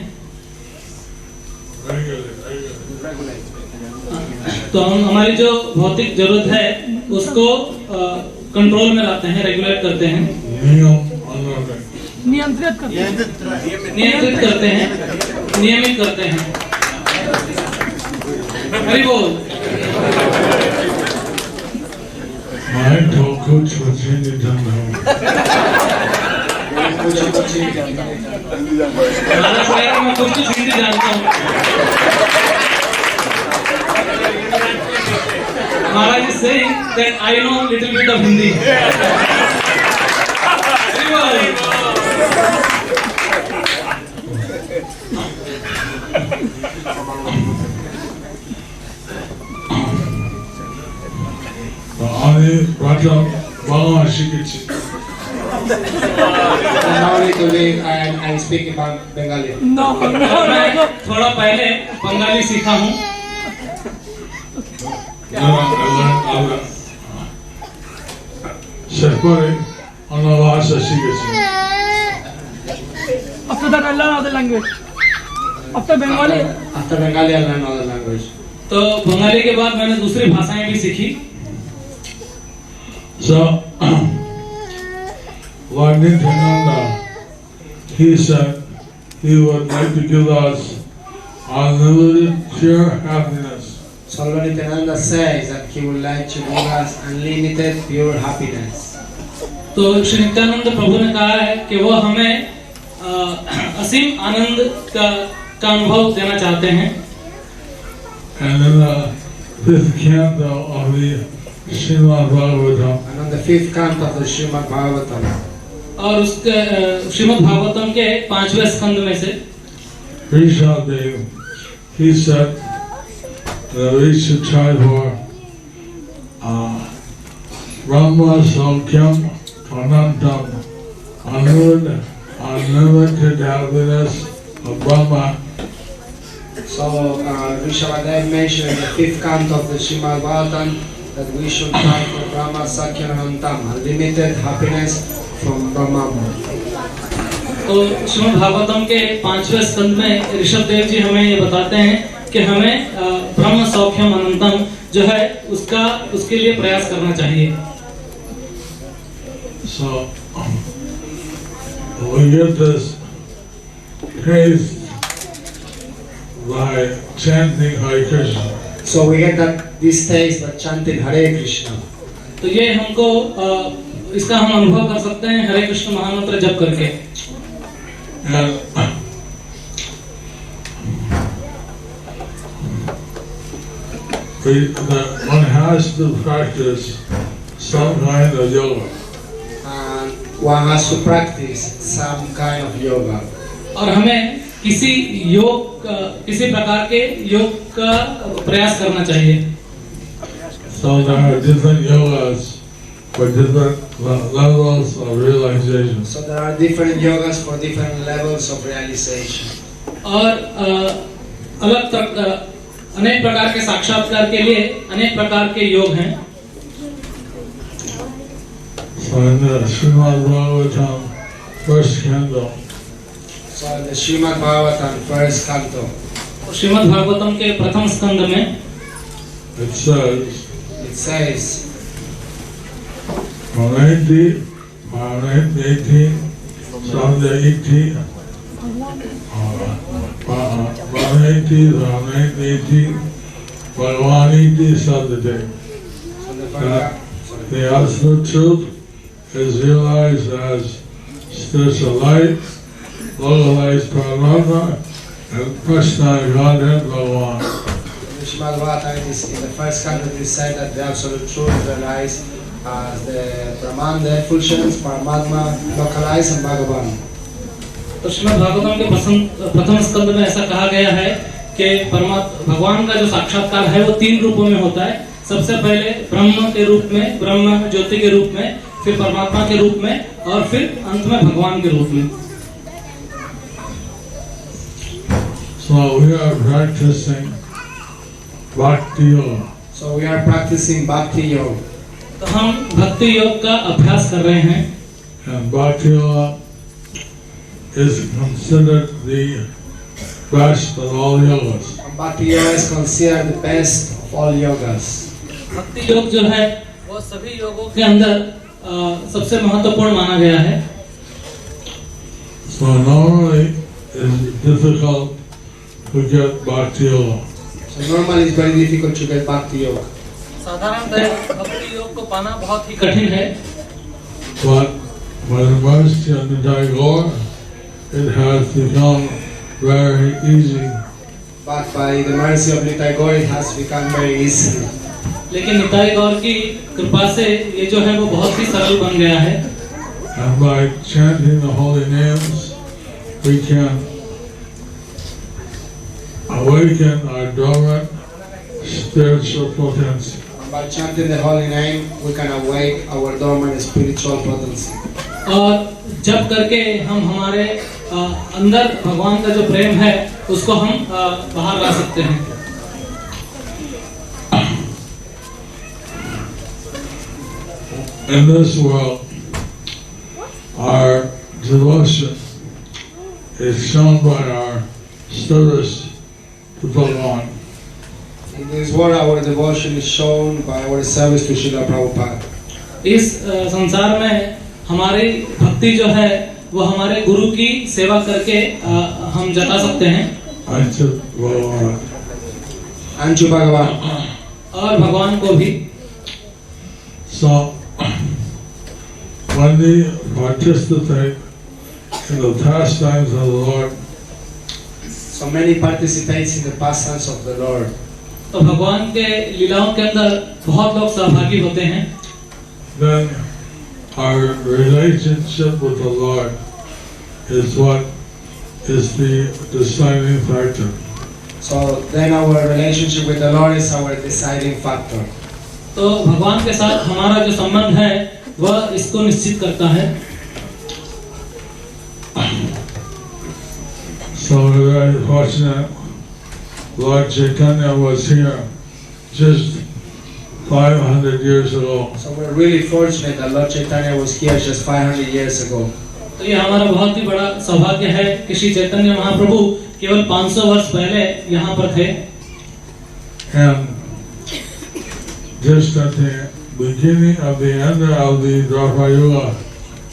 तो हम हमारी जो भौतिक जरूरत है उसको कंट्रोल में लाते हैं, रेगुलेट करते हैं, नियंत्रित करते हैं, नियमित करते हैं. हरि बोल. मैं तो कुछ नहीं जानता हूँ. मैं कुछ हिंदी जानता हूँ. Maharaj is saying that I know little bit of Hindi. 아니 맞아 망하시겠지. Now today I speak about Bengali. मैं थोड़ा पहले बंगाली सीखा हूँ. शेफरी अनवासा सीखेছি. After that I learn other language. After Bengali I learn other language. तो बंगाली के बाद मैंने दूसरी भाषाएं भी सीखी. So Lord Nityananda, he said he would like to give us unlimited pure happiness. So Lord Nityananda says that he would like to give us unlimited pure happiness. तो श्री नित्यानंद प्रभु ने कहा है कि वो हमें असीम आनंद का अनुभव देना चाहते हैं. And in the fifth canto of the Srimad Bhagavatam, And on the fifth canto of the Srimad Bhagavatam, और उसके श्रीमद् भागवतम के 5वें स्कंद में से Rishabdev, he said that we should try for Brahma Saukyam Anantam, unlimited happiness of Brahma. so Rishabhadev mentioned in the fifth canto of the Srimad Bhagavatam that we should try for Brahma Sakyanantam, unlimited happiness from Brahma. तो श्रीमद् भागवतम के 5वें स्कंद में ऋषभ देव जी हमें ये बताते हैं कि हमें ब्रह्म सौख्यम अनंतम जो है उसके लिए प्रयास करना चाहिए. So we get this taste by chanting Hare Krishna. So we get this taste by chanting Hare Krishna. तो ये हमको इसका हम अनुभव कर सकते हैं हरे कृष्ण महामंत्र जप करके. And one has to practice some kind of yoga. And one has to practice some kind of yoga. और हमें किसी प्रकार के योग का प्रयास करना चाहिए. So there are different yogas for different levels of realization. So there are different yogas for different levels of realization. और अनेक प्रकार के साक्षात्कार के लिए अनेक प्रकार के योग हैं. So in the Srimad Bhagavatam first canto, So in the Srimad Bhagavatam first canto, Shrimad Bhagavatam के प्रथम स्कंद में it says, it says, Paraneti, Paraneti, Samjaiti, Paraneti, Paraneti, Bhagavaniti Sadhate. so the That Bhagavad- the absolute truth is realized as spiritual light, localized Paramatma, and Krishna, Godhead, Bhagavan. the Srimad Bhagavatam, it is in the first canto it is said that the absolute truth realized as the Brahman, the effulgence, Paramatma localized and Bhagavan. तो श्रीमद् भागवतम के प्रथम स्कंद में ऐसा कहा गया है कि परमात्मा भगवान का जो साक्षात्कार है वो 3 रूपों में होता है। सबसे पहले ब्रह्म के रूप में, ब्रह्म ज्योति के रूप में, फिर परमात्मा के रूप में और फिर अंत में भगवान के रूप में। So we are practicing Bhakti Yoga. So we are practicing Bhakti Yoga. तो हम भक्ति योग का अभ्यास कर रहे हैं। And Bhakti Yoga is considered the best of all yogas. And Bhakti Yoga is considered the best of all yogas. भक्ति योग जो है वो सभी योगों के अंदर सबसे महत्वपूर्ण माना गया है। So normally it's difficult to get Bhakti Yoga. So normally it's very difficult to get Bhakti Yoga. साधारणतः भक्ति योग को पाना बहुत ही कठिन है। But by the mercy of the Tagore, it has become very easy. But by the mercy of Nitai Gaur, it has become very easy. लेकिन निताई गौर की कृपा से ये जो है वो बहुत ही सरल बन गया है। And by chanting the holy names, we can awaken our dormant spiritual potency. And by chanting the holy name, we can awake our dormant spiritual potency. और जब करके हम हमारे अंदर भगवान का जो प्रेम है उसको हम बाहर ला सकते हैं। In this world, our devotion is shown by our service to Bhagavan. In this world, our devotion is shown by our service to Srila Prabhupada. इस संसार में हमारी भक्ति जो है वो हमारे गुरु की सेवा करके हम जता सकते हैं। Anchu Bhagavan. Anchu Bhagavan. और भगवान को भी। So, when we participate in the pastimes of the Lord, so many participates in the pastimes of the Lord. तो भगवान के लीलाओं के अंदर बहुत लोग सहभागी होते हैं। Then our relationship with the Lord is what is the deciding factor. So then our relationship with the Lord is our deciding factor. तो भगवान के साथ हमारा जो संबंध है वह इसको निश्चित करता है। So we're very fortunate. Lord Chaitanya was here just 500 years ago. So we're really fortunate that Lord Chaitanya was here just 500 years ago. तो ये हमारा बहुत ही बड़ा सौभाग्य है कि श्री चैतन्य महाप्रभु केवल 500 वर्ष पहले यहाँ पर थे। And just at the beginning of the end of the Dwapara Yuga,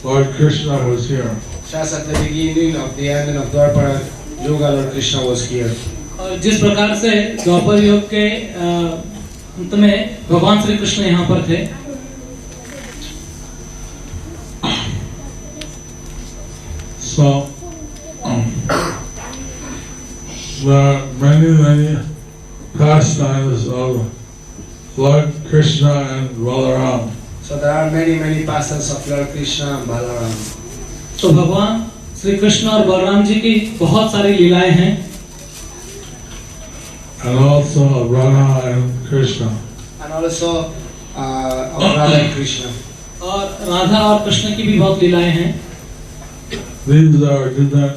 Lord Krishna was here. Just at the beginning of the end of Dwapara Yuga, Lord Krishna was here. और जिस प्रकार से द्वापर युग के अंत में भगवान श्री कृष्ण यहाँ पर थे। So there are many pastimes of Lord Krishna and Balaram. So there are many pastimes of Lord Krishna and Balaram. तो भगवान श्री कृष्ण और बलराम जी की बहुत सारी लीलाएं हैं। And also of Radha and Krishna. And also of Radha and Krishna. और राधा और कृष्ण की भी बहुत लीलाएं हैं। These are different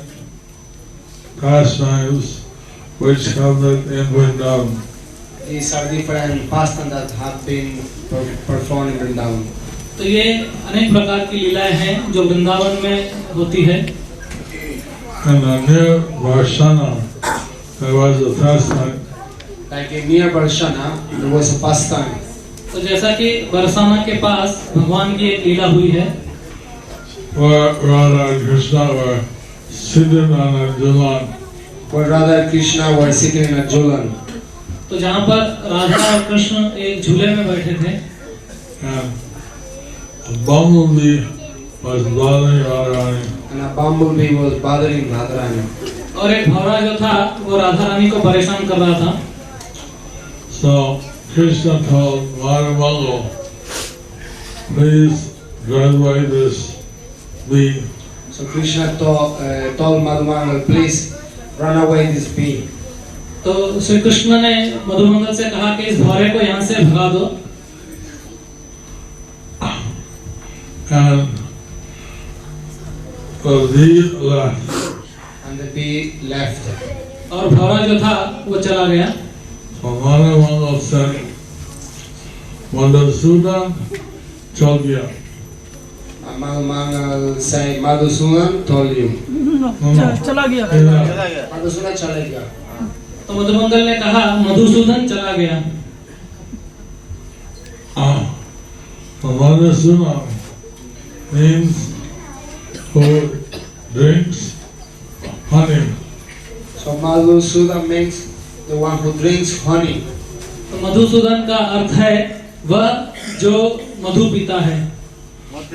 pastimes which have been in Vrindavan. These are different pastimes that have been performed in Vrindavan. तो ये अनेक प्रकार की लीलाएं हैं जो वृंदावन में होती है। And near Varshana, there was a pastime. Like near Varshana, there was a pastime. तो जैसा कि बरसाना के पास भगवान की एक लीला हुई है। Where Radha and Krishna were sitting on a julan. Where Radha and Krishna were sitting in a julan. तो जहाँ पर राधा और कृष्ण एक झूले में बैठे थे। And a bumblebee was bothering Radharani. And a bumblebee was bothering Radharani. और एक भौरा जो था वो राधा रानी को परेशान कर रहा था। So Krishna told Madhavangal, please graduate this bee. So Krishna told Madhumangal, please run away this bee. तो श्री कृष्ण ने मधुमंगल से कहा कि इस भौरे को यहाँ से भगा दो. And the bee left. And the bee left. और भौरा जो था वो चला गया. So Madhavangal said, Madhusudan Chalgya. And Madhumangal said, Madhusudan told you. चला गया. Madhusudan chala gaya. तो मधुमंगल ने कहा मधुसूदन चला गया. Madhusudan means who drinks honey. So Madhusudan means the one who drinks honey. तो मधुसूदन का अर्थ है वह जो मधु पीता है.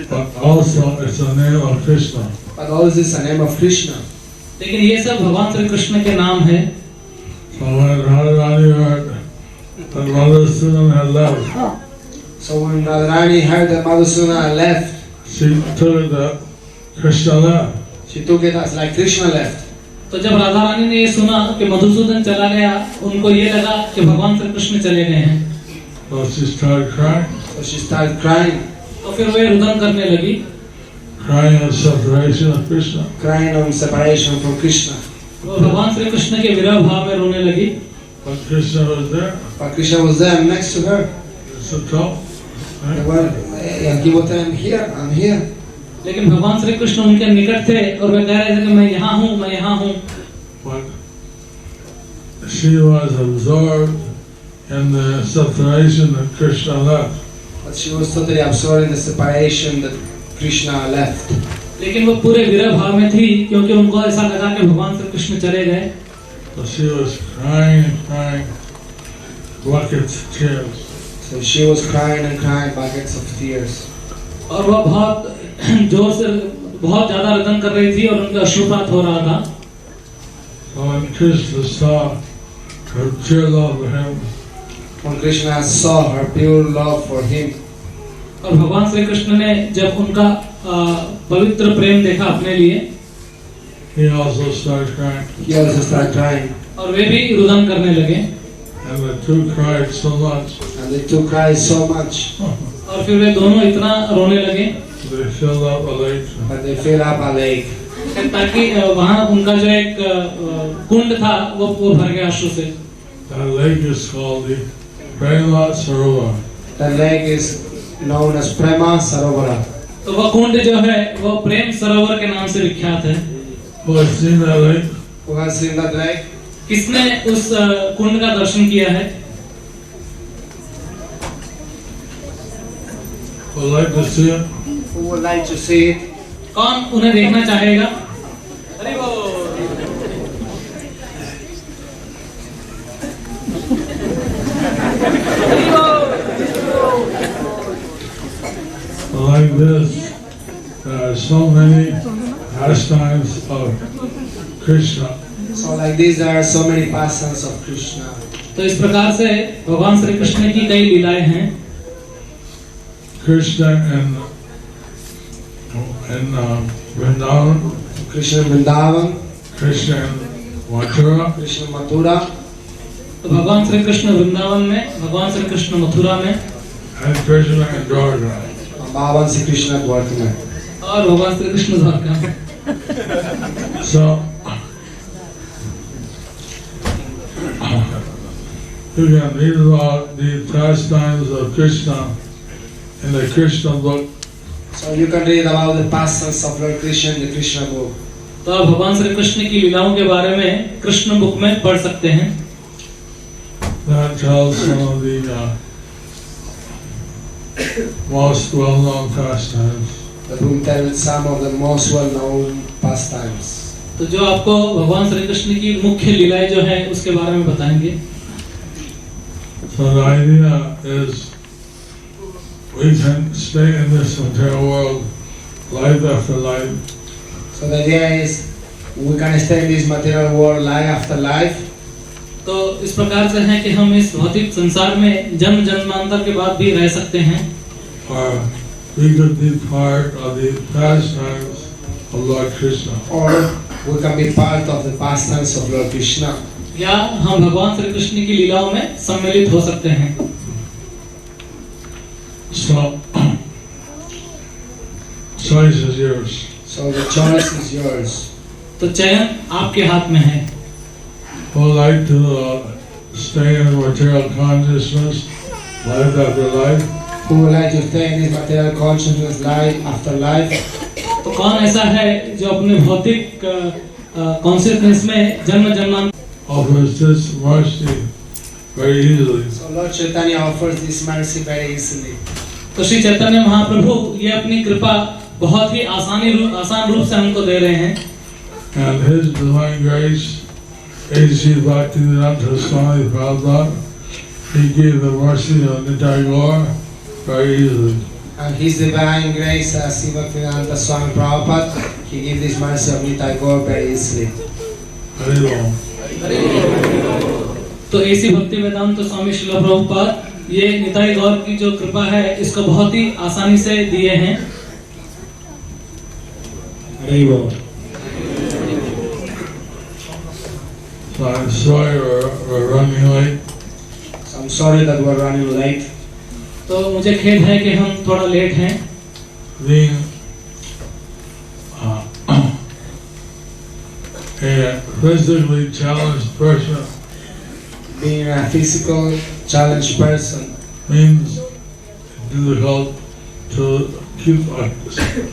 But also it's the name of Krishna. But also is the name of Krishna. लेकिन ये सब भगवान श्री कृष्ण के नाम है. So when Radharani heard that Madhusudan had left, So when Radharani heard that Madhusudan had left, she took it that Krishna left. she took it as like Krishna left. तो जब राधा रानी ने ये सुना कि मधुसूदन चला गया, उनको ये लगा कि भगवान श्री कृष्ण चले गए हैं. So she started crying, So she started crying, तो फिर वे रुदन करने लगी. crying at separation of Krishna. crying on separation from Krishna. वो भगवान श्री कृष्ण के विरह भाव में रोने लगी. But Krishna was there. But Krishna was there next to her. So tell, And he was telling, I'm here, I'm here. लेकिन भगवान श्री कृष्ण उनके निकट थे और वे कह रहे थे कि मैं यहाँ हूँ, मैं यहाँ हूँ. But she was absorbed in the separation that Krishna left. But she was totally absorbed in the separation that Krishna left. लेकिन वो पूरे विरह भाव में थी क्योंकि उनको ऐसा लगा कि भगवान श्री कृष्ण चले गए. So she was crying, crying, buckets of tears. So she was crying and crying buckets of tears. और वह बहुत जोर से बहुत ज्यादा रुदन कर रही थी और उनका अश्रुपात हो रहा था. So when Krishna saw her pure love for him, When Krishna saw her pure love for him, और भगवान श्री कृष्ण ने जब उनका पवित्र प्रेम देखा अपने लिए, he also started crying. he also started crying. और वे भी रुदन करने लगे. And the two cried so much, And they two cried so much और फिर वे दोनों इतना रोने लगे they filled up a lake. that they filled up a lake. ताकि वहाँ उनका जो एक कुंड था वो भर गया अश्रु से. That lake is called the Prema Sarovar. The lake is known as Prema Sarovara. तो वह कुंड जो है वो प्रेम सरोवर के नाम से विख्यात है. Who has seen that lake? Who has seen that lake? किसने उस कुंड का दर्शन किया है? Would like to see it? Who would like to see it? कौन उन्हें देखना चाहेगा? Like this, there are so many pastimes of Krishna. So like this, there are so many pastimes of Krishna. तो इस प्रकार से भगवान श्री कृष्ण की कई लीलाएं हैं. Krishna in Vrindavan, Krishna in Vrindavan, Krishna in Mathura, Krishna in Mathura, तो भगवान श्री कृष्ण वृंदावन में, भगवान श्री कृष्ण मथुरा में, and Krishna in Dwarka. and Bhagavan Sri Krishna Dwarka mein. और भगवान श्री कृष्ण द्वारका में. So, you can read about the pastimes of Krishna in the Krishna book. So you can read about the pastimes of Lord Krishna in the Krishna book. तो आप भगवान श्री कृष्ण की लीलाओं के बारे में कृष्ण बुक में पढ़ सकते हैं. That tells some of the most well-known pastimes. That will tell some of the most well-known pastimes. तो जो आपको भगवान श्री कृष्ण की मुख्य लीलाएं जो हैं उसके बारे में बताएंगे. So the idea is we can stay in this material world life after life. So the idea is we can stay in this material world life after life. तो इस प्रकार से है कि हम इस भौतिक संसार में जन्म जन्मांतर के बाद भी रह सकते हैं, or we could be part of the pastimes of Lord Krishna. or we can be part of the pastimes of Lord Krishna. या हम भगवान श्री कृष्ण की लीलाओं में सम्मिलित हो सकते हैं। So, choice is yours. So the choice is yours. तो चयन आपके हाथ में है। Who would like to stay in material consciousness, life after life? Who would like to stay in this material consciousness life after life? तो कौन ऐसा है जो अपने भौतिक कॉन्शियसनेस में जन्म जन्मांतर Offers this mercy very easily. So Lord Chaitanya offers this mercy very easily. तो श्री चैतन्य महाप्रभु ये अपनी कृपा बहुत ही आसान रूप से हमको दे रहे हैं। And His divine grace, A.C. Bhaktivedanta Swami Prabhupada, he gave the mercy of Nitai Gaur very easily. And His divine grace, Bhaktivedanta Swami Prabhupada, he gave this mercy of Nitai Gaur very easily. Very long. तो ऐसी भक्ति वेदांत तो स्वामी श्रील प्रभुपाद ये निताई गौर की जो कृपा है इसको बहुत ही आसानी से दिए हैं। So I'm sorry we're running late. So I'm sorry that we're running late. तो मुझे खेद है कि हम थोड़ा लेट हैं। Being a physically challenged person Being a physical challenged person means it's difficult to keep a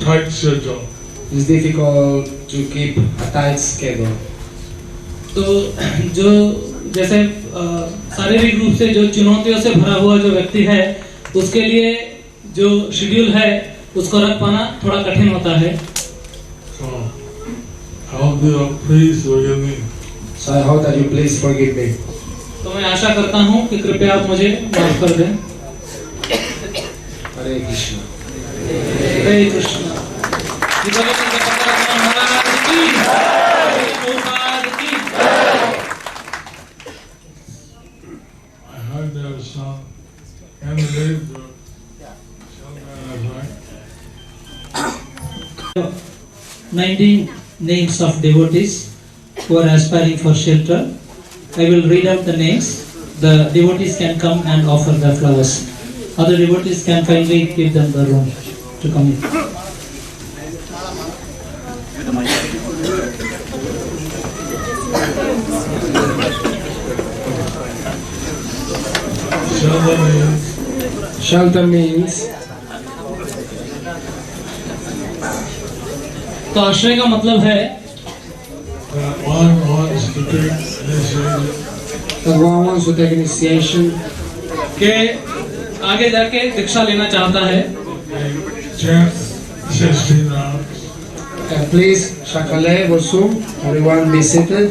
tight schedule. it's difficult to keep a tight schedule. तो जो जैसे शारीरिक रूप से जो चुनौतियों से भरा हुआ जो व्यक्ति है उसके लिए जो शेड्यूल है उसको रख पाना थोड़ा कठिन होता है। So I hope you please forgive me. So I hope that you please forgive me. तो मैं आशा करता हूँ कि कृपया आप मुझे माफ कर दें। Hare Krishna. हरे कृष्णा। महाराज की प्रभुपाद की। I heard there was some candidate for shelter, right? 19 names of devotees who are aspiring for shelter. I will read out the names. The devotees can come and offer the flowers. Other devotees can kindly give them the room to come in. Shelter means तो आश्रय का मतलब है That one wants to take initiation. that one wants to take initiation, कि आगे जाके दीक्षा लेना चाहता है। Chant 16 rounds. please Shakale Vosum, everyone be seated.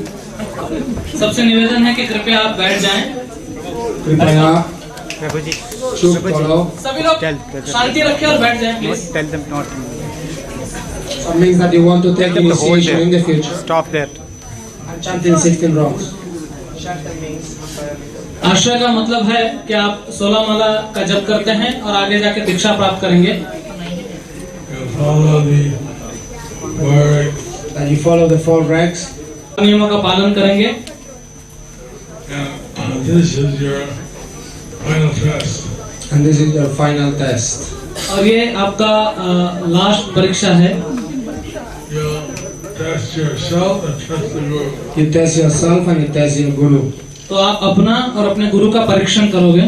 सबसे निवेदन है कि कृपया आप बैठ जाएं। Kripaya Chup karo. सभी लोग शांति रखें और बैठ जाएं please. Tell them not. So it means that you want to take Tell them to hold initiation there. in the future. Stop there. I'm chanting 16 rounds. आश्रय का मतलब है कि आप 16 माला का जप करते हैं और आगे जाके दीक्षा प्राप्त करेंगे। You follow the word That you follow the 4 regs. नियमों का पालन करेंगे and this is your final test. And this is your final test. और ये आपका लास्ट परीक्षा है। You test yourself and test the guru. You test yourself and you test your guru. तो आप अपना और अपने गुरु का परीक्षण करोगे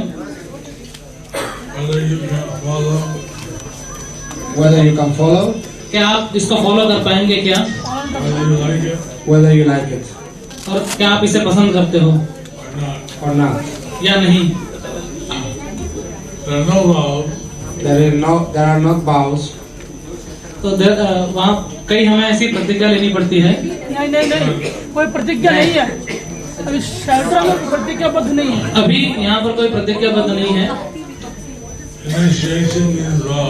Whether you can follow, Whether you can follow, क्या आप इसको फॉलो कर पाएंगे क्या, whether you like it whether you like it और क्या आप इसे पसंद करते हो or not. or not. या नहीं। There are no vows. There are not vows. तो वहाँ कई हमें ऐसी प्रतिज्ञा लेनी पड़ती है। नहीं कोई प्रतिज्ञा नहीं है, अभी शेल्टर में प्रतिज्ञाबद्ध नहीं है। अभी यहाँ पर कोई प्रतिज्ञाबद्ध नहीं है। Initiation means vow.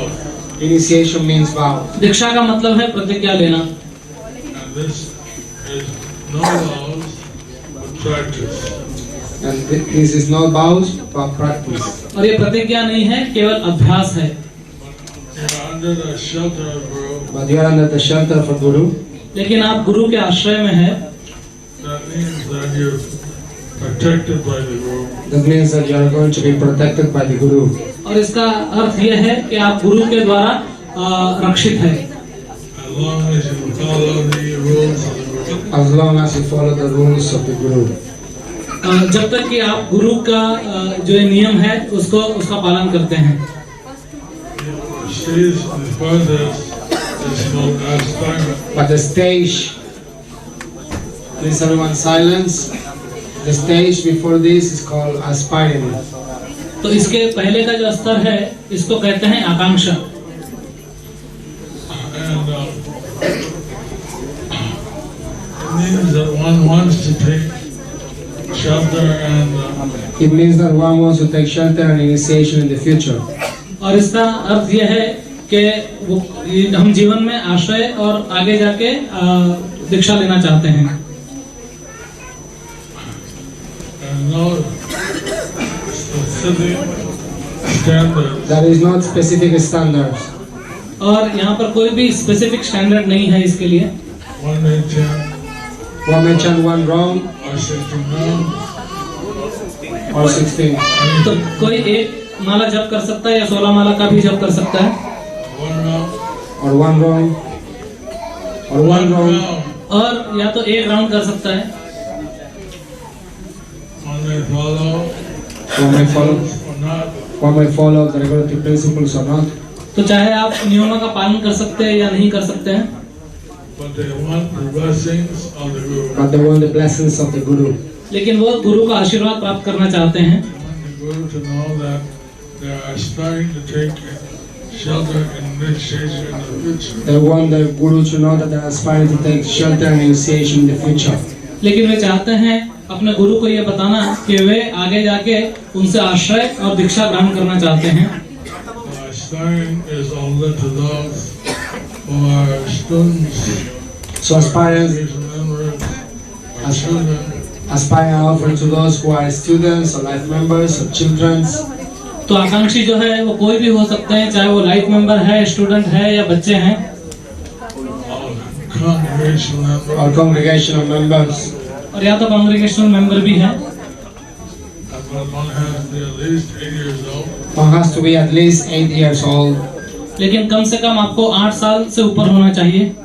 Initiation means vow. दीक्षा का मतलब है प्रतिज्ञा लेना And this is no vows but practice. And this is not vows but practice. और ये प्रतिज्ञा नहीं है, केवल अभ्यास है। You're under the shelter of Guru. But you are under the shelter of a Guru. लेकिन आप गुरु के आश्रय में हैं। That means that you're protected by the Guru. That means that you are going to be protected by the Guru. और इसका अर्थ यह है कि आप गुरु के द्वारा रक्षित हैं। As long as you follow the rules of the Guru. As long as you follow the rules of the Guru. जब तक कि आप गुरु का जो नियम है उसका पालन करते हैं। But the stage, please everyone silence. The stage before this is called aspiring. तो इसके पहले का जो स्तर है इसको कहते हैं आकांक्षा। Means that one wants to take shelter and it means that one wants to take shelter and initiation in the future. और इसका अर्थ यह है कि हम जीवन में आश्रय और आगे जाके दीक्षा लेना चाहते हैं। There is not specific standards. और यहाँ पर कोई भी स्पेसिफिक स्टैंडर्ड नहीं है इसके लिए। One may chant one round or 16. तो कोई एक माला जप कर सकता है या 16 माला का भी जप कर सकता है। Or one round. Or one round. और या तो एक राउंड कर सकता है। One may follow the regulative principles or not. तो चाहे आप नियमों का पालन कर सकते हैं या नहीं कर सकते हैं। But they want the blessings of the Guru. But they want the blessings of the Guru. लेकिन वो गुरु का आशीर्वाद प्राप्त करना चाहते हैं। They want the Guru to know that they are aspiring to take shelter and initiation in the future. They want the Guru to know that they are aspiring to take shelter and initiation in the future. लेकिन वे चाहते हैं अपने गुरु को ये बताना कि वे आगे जाके उनसे आश्रय और दीक्षा ग्रहण करना चाहते हैं। Aspiring is only to those who are students. So aspiring are offered to those who are students or life members or children. तो आकांक्षी जो है वो कोई भी हो सकते हैं, चाहे वो लाइफ मेंबर है, स्टूडेंट है या बच्चे हैं। Or congregational members. और या तो कॉन्ग्रेगेशनल मेंबर भी हैं। One has to be at least 8 years old. लेकिन कम से कम आपको 8 साल से ऊपर होना चाहिए।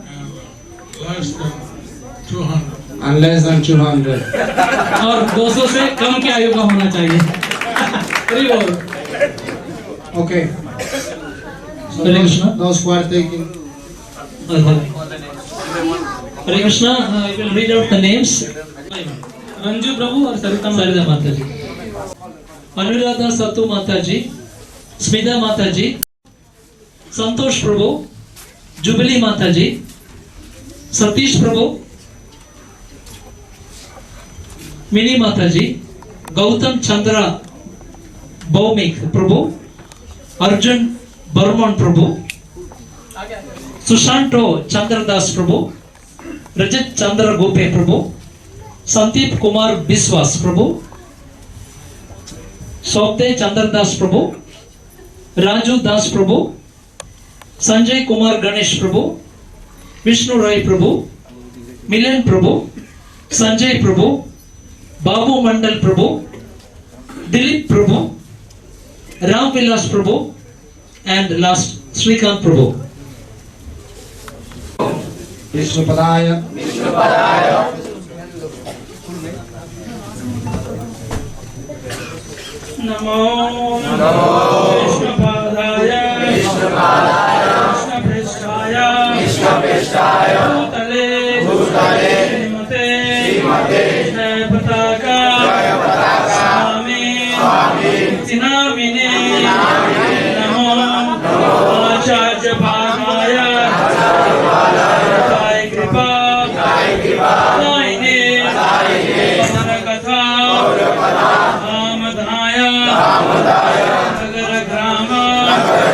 And less than 200. और 200 से कम की आयु का होना चाहिए। Okay. So those who are taking. Hare Krishna, I will read out the names. Ranju प्रभु और सरिता माता जी, अनुराधा सतु माता जी, स्मिता माता जी, संतोष प्रभु, जुबली माता जी, सतीश प्रभु, मिनी माता जी, गौतम चंद्रा भौमिक प्रभु, अर्जुन बर्मन प्रभु, सुशांतो चंद्रदास प्रभु, रजत चंद्र गोपे प्रभु, संदीप कुमार बिस्वास प्रभु, सौदे चंद्रदास प्रभु, राजू दास प्रभु, संजय कुमार गणेश प्रभु, विष्णु राय प्रभु, मिलन प्रभु, संजय प्रभु, बाबू मंडल प्रभु, दिलीप प्रभु, रामविलास प्रभु, and last Shrikant Prabhu. Vishnupadaya. नमो विष्णुपादाय कृष्णपृष्ठाय भूतले श्रीमते जयपताका स्वामी नामिने नमो आचार्य भागाय कृपा दायिने कथा नगर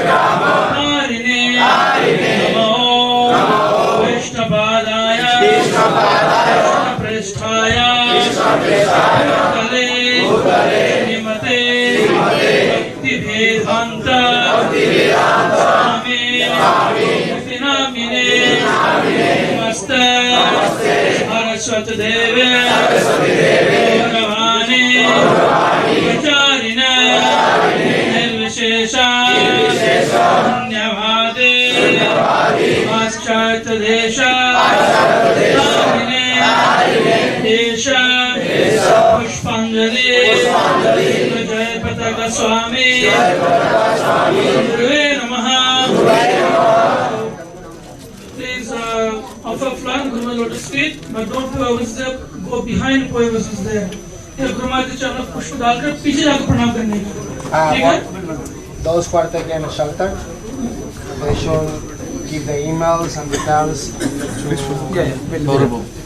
ग्राम हारिणे नमो विष्णुपादाय कृष्णपृष्ठाय भूतले श्रीमते भक्तिवेदांत स्वामी नामिने नमस्ते सरस्वती देवे गौरवाणी प्रचारिणे निर्विशेष धन्यवादे पाश्चात्य देश देश पुष्पांजलि जय पताका स्वामी गुरुवे नमः. Please offer flag Guru Lotus feet, but don't go behind whoever is there. गुरु माता के चरणों में पुष्प डालकर पीछे जाकर प्रणाम करने की. ठीक है? Those who are taking shelter, they should give the emails and details to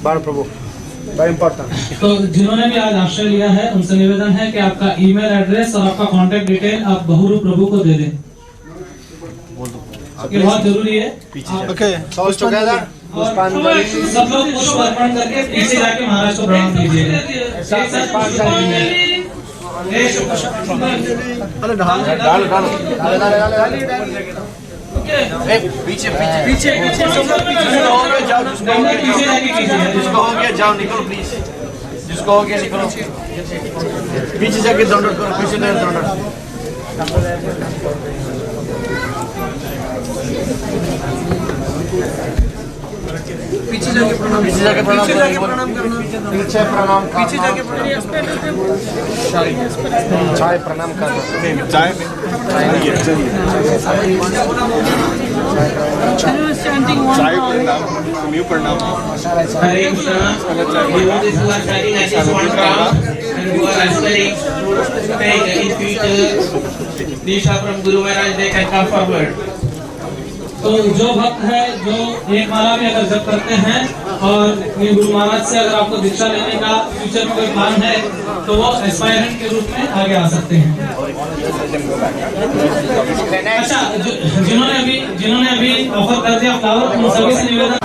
Bar Prabhu. Very important. तो जिन्होंने भी आज आश्रय लिया है उनसे निवेदन है कि आपका ईमेल एड्रेस और आपका कांटेक्ट डिटेल आप बहुरूप प्रभु को दे दें. ये बहुत जरूरी है. Okay, so together. सब लोग पुष्प अर्पण करके पीछे जाके महाराज को प्रणाम कीजिएगा. पीछे जिसको हो गया जाओ निकलो प्लीज. जिसको हो गया निकलो. पीछे जाके दंड करो. पीछे नहीं दंड. पीछे जाके प्रणाम. पीछे जाके प्रणाम करना. पीछे प्रणाम करना. पीछे जाके चाय प्रणाम करना. चाय न्यू प्रणाम. Hare Krishna. Devotees who are studying at this point come and who are aspiring to take in future Disha from Guru Maharaj, they can come forward. तो जो भक्त है जो एक माला में अगर जप करते हैं और ये गुरु महाराज से अगर आपको दीक्षा लेने का फ्यूचर में कोई प्लान है तो वो एस्पायरेंट के रूप में आगे आ सकते हैं. अच्छा, जिन्होंने अभी ऑफर कर दिया फ्लावर उन सभी से निवेदन.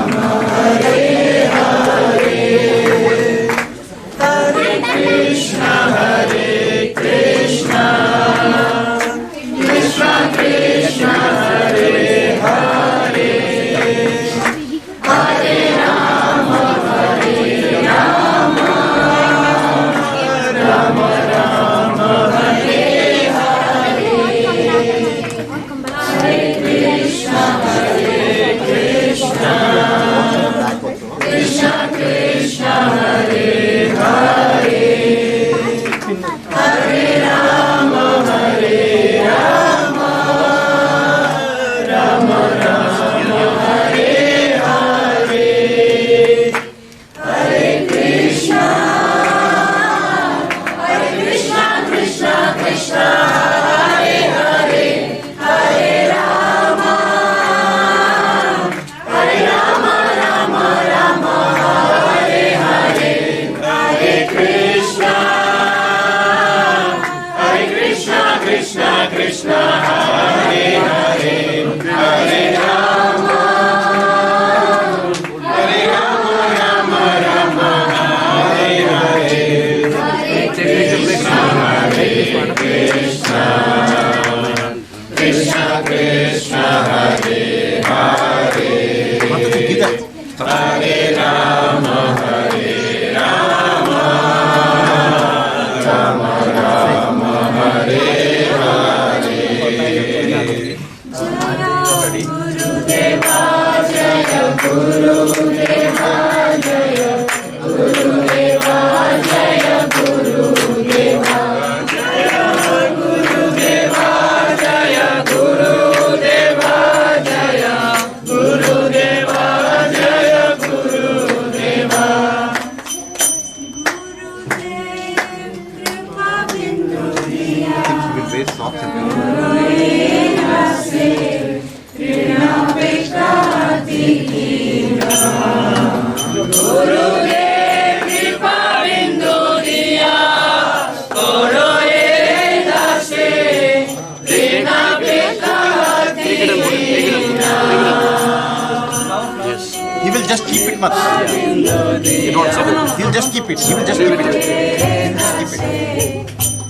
He will just keep it, mat. You don't say. He'll just keep it. He will just keep it. He'll just keep it.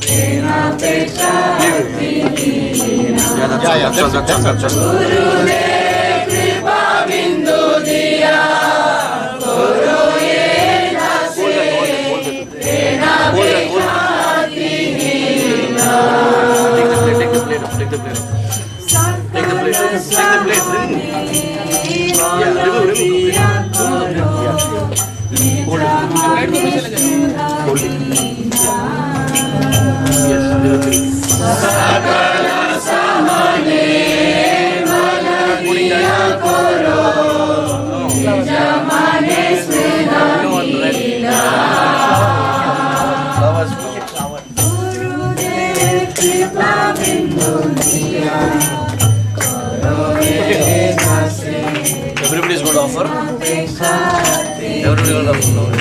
Everybody is going to offer. Everybody is going to offer.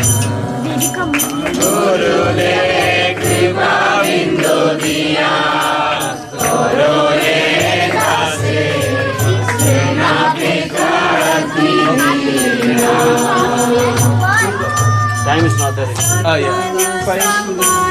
Time is not there. Ah, yeah.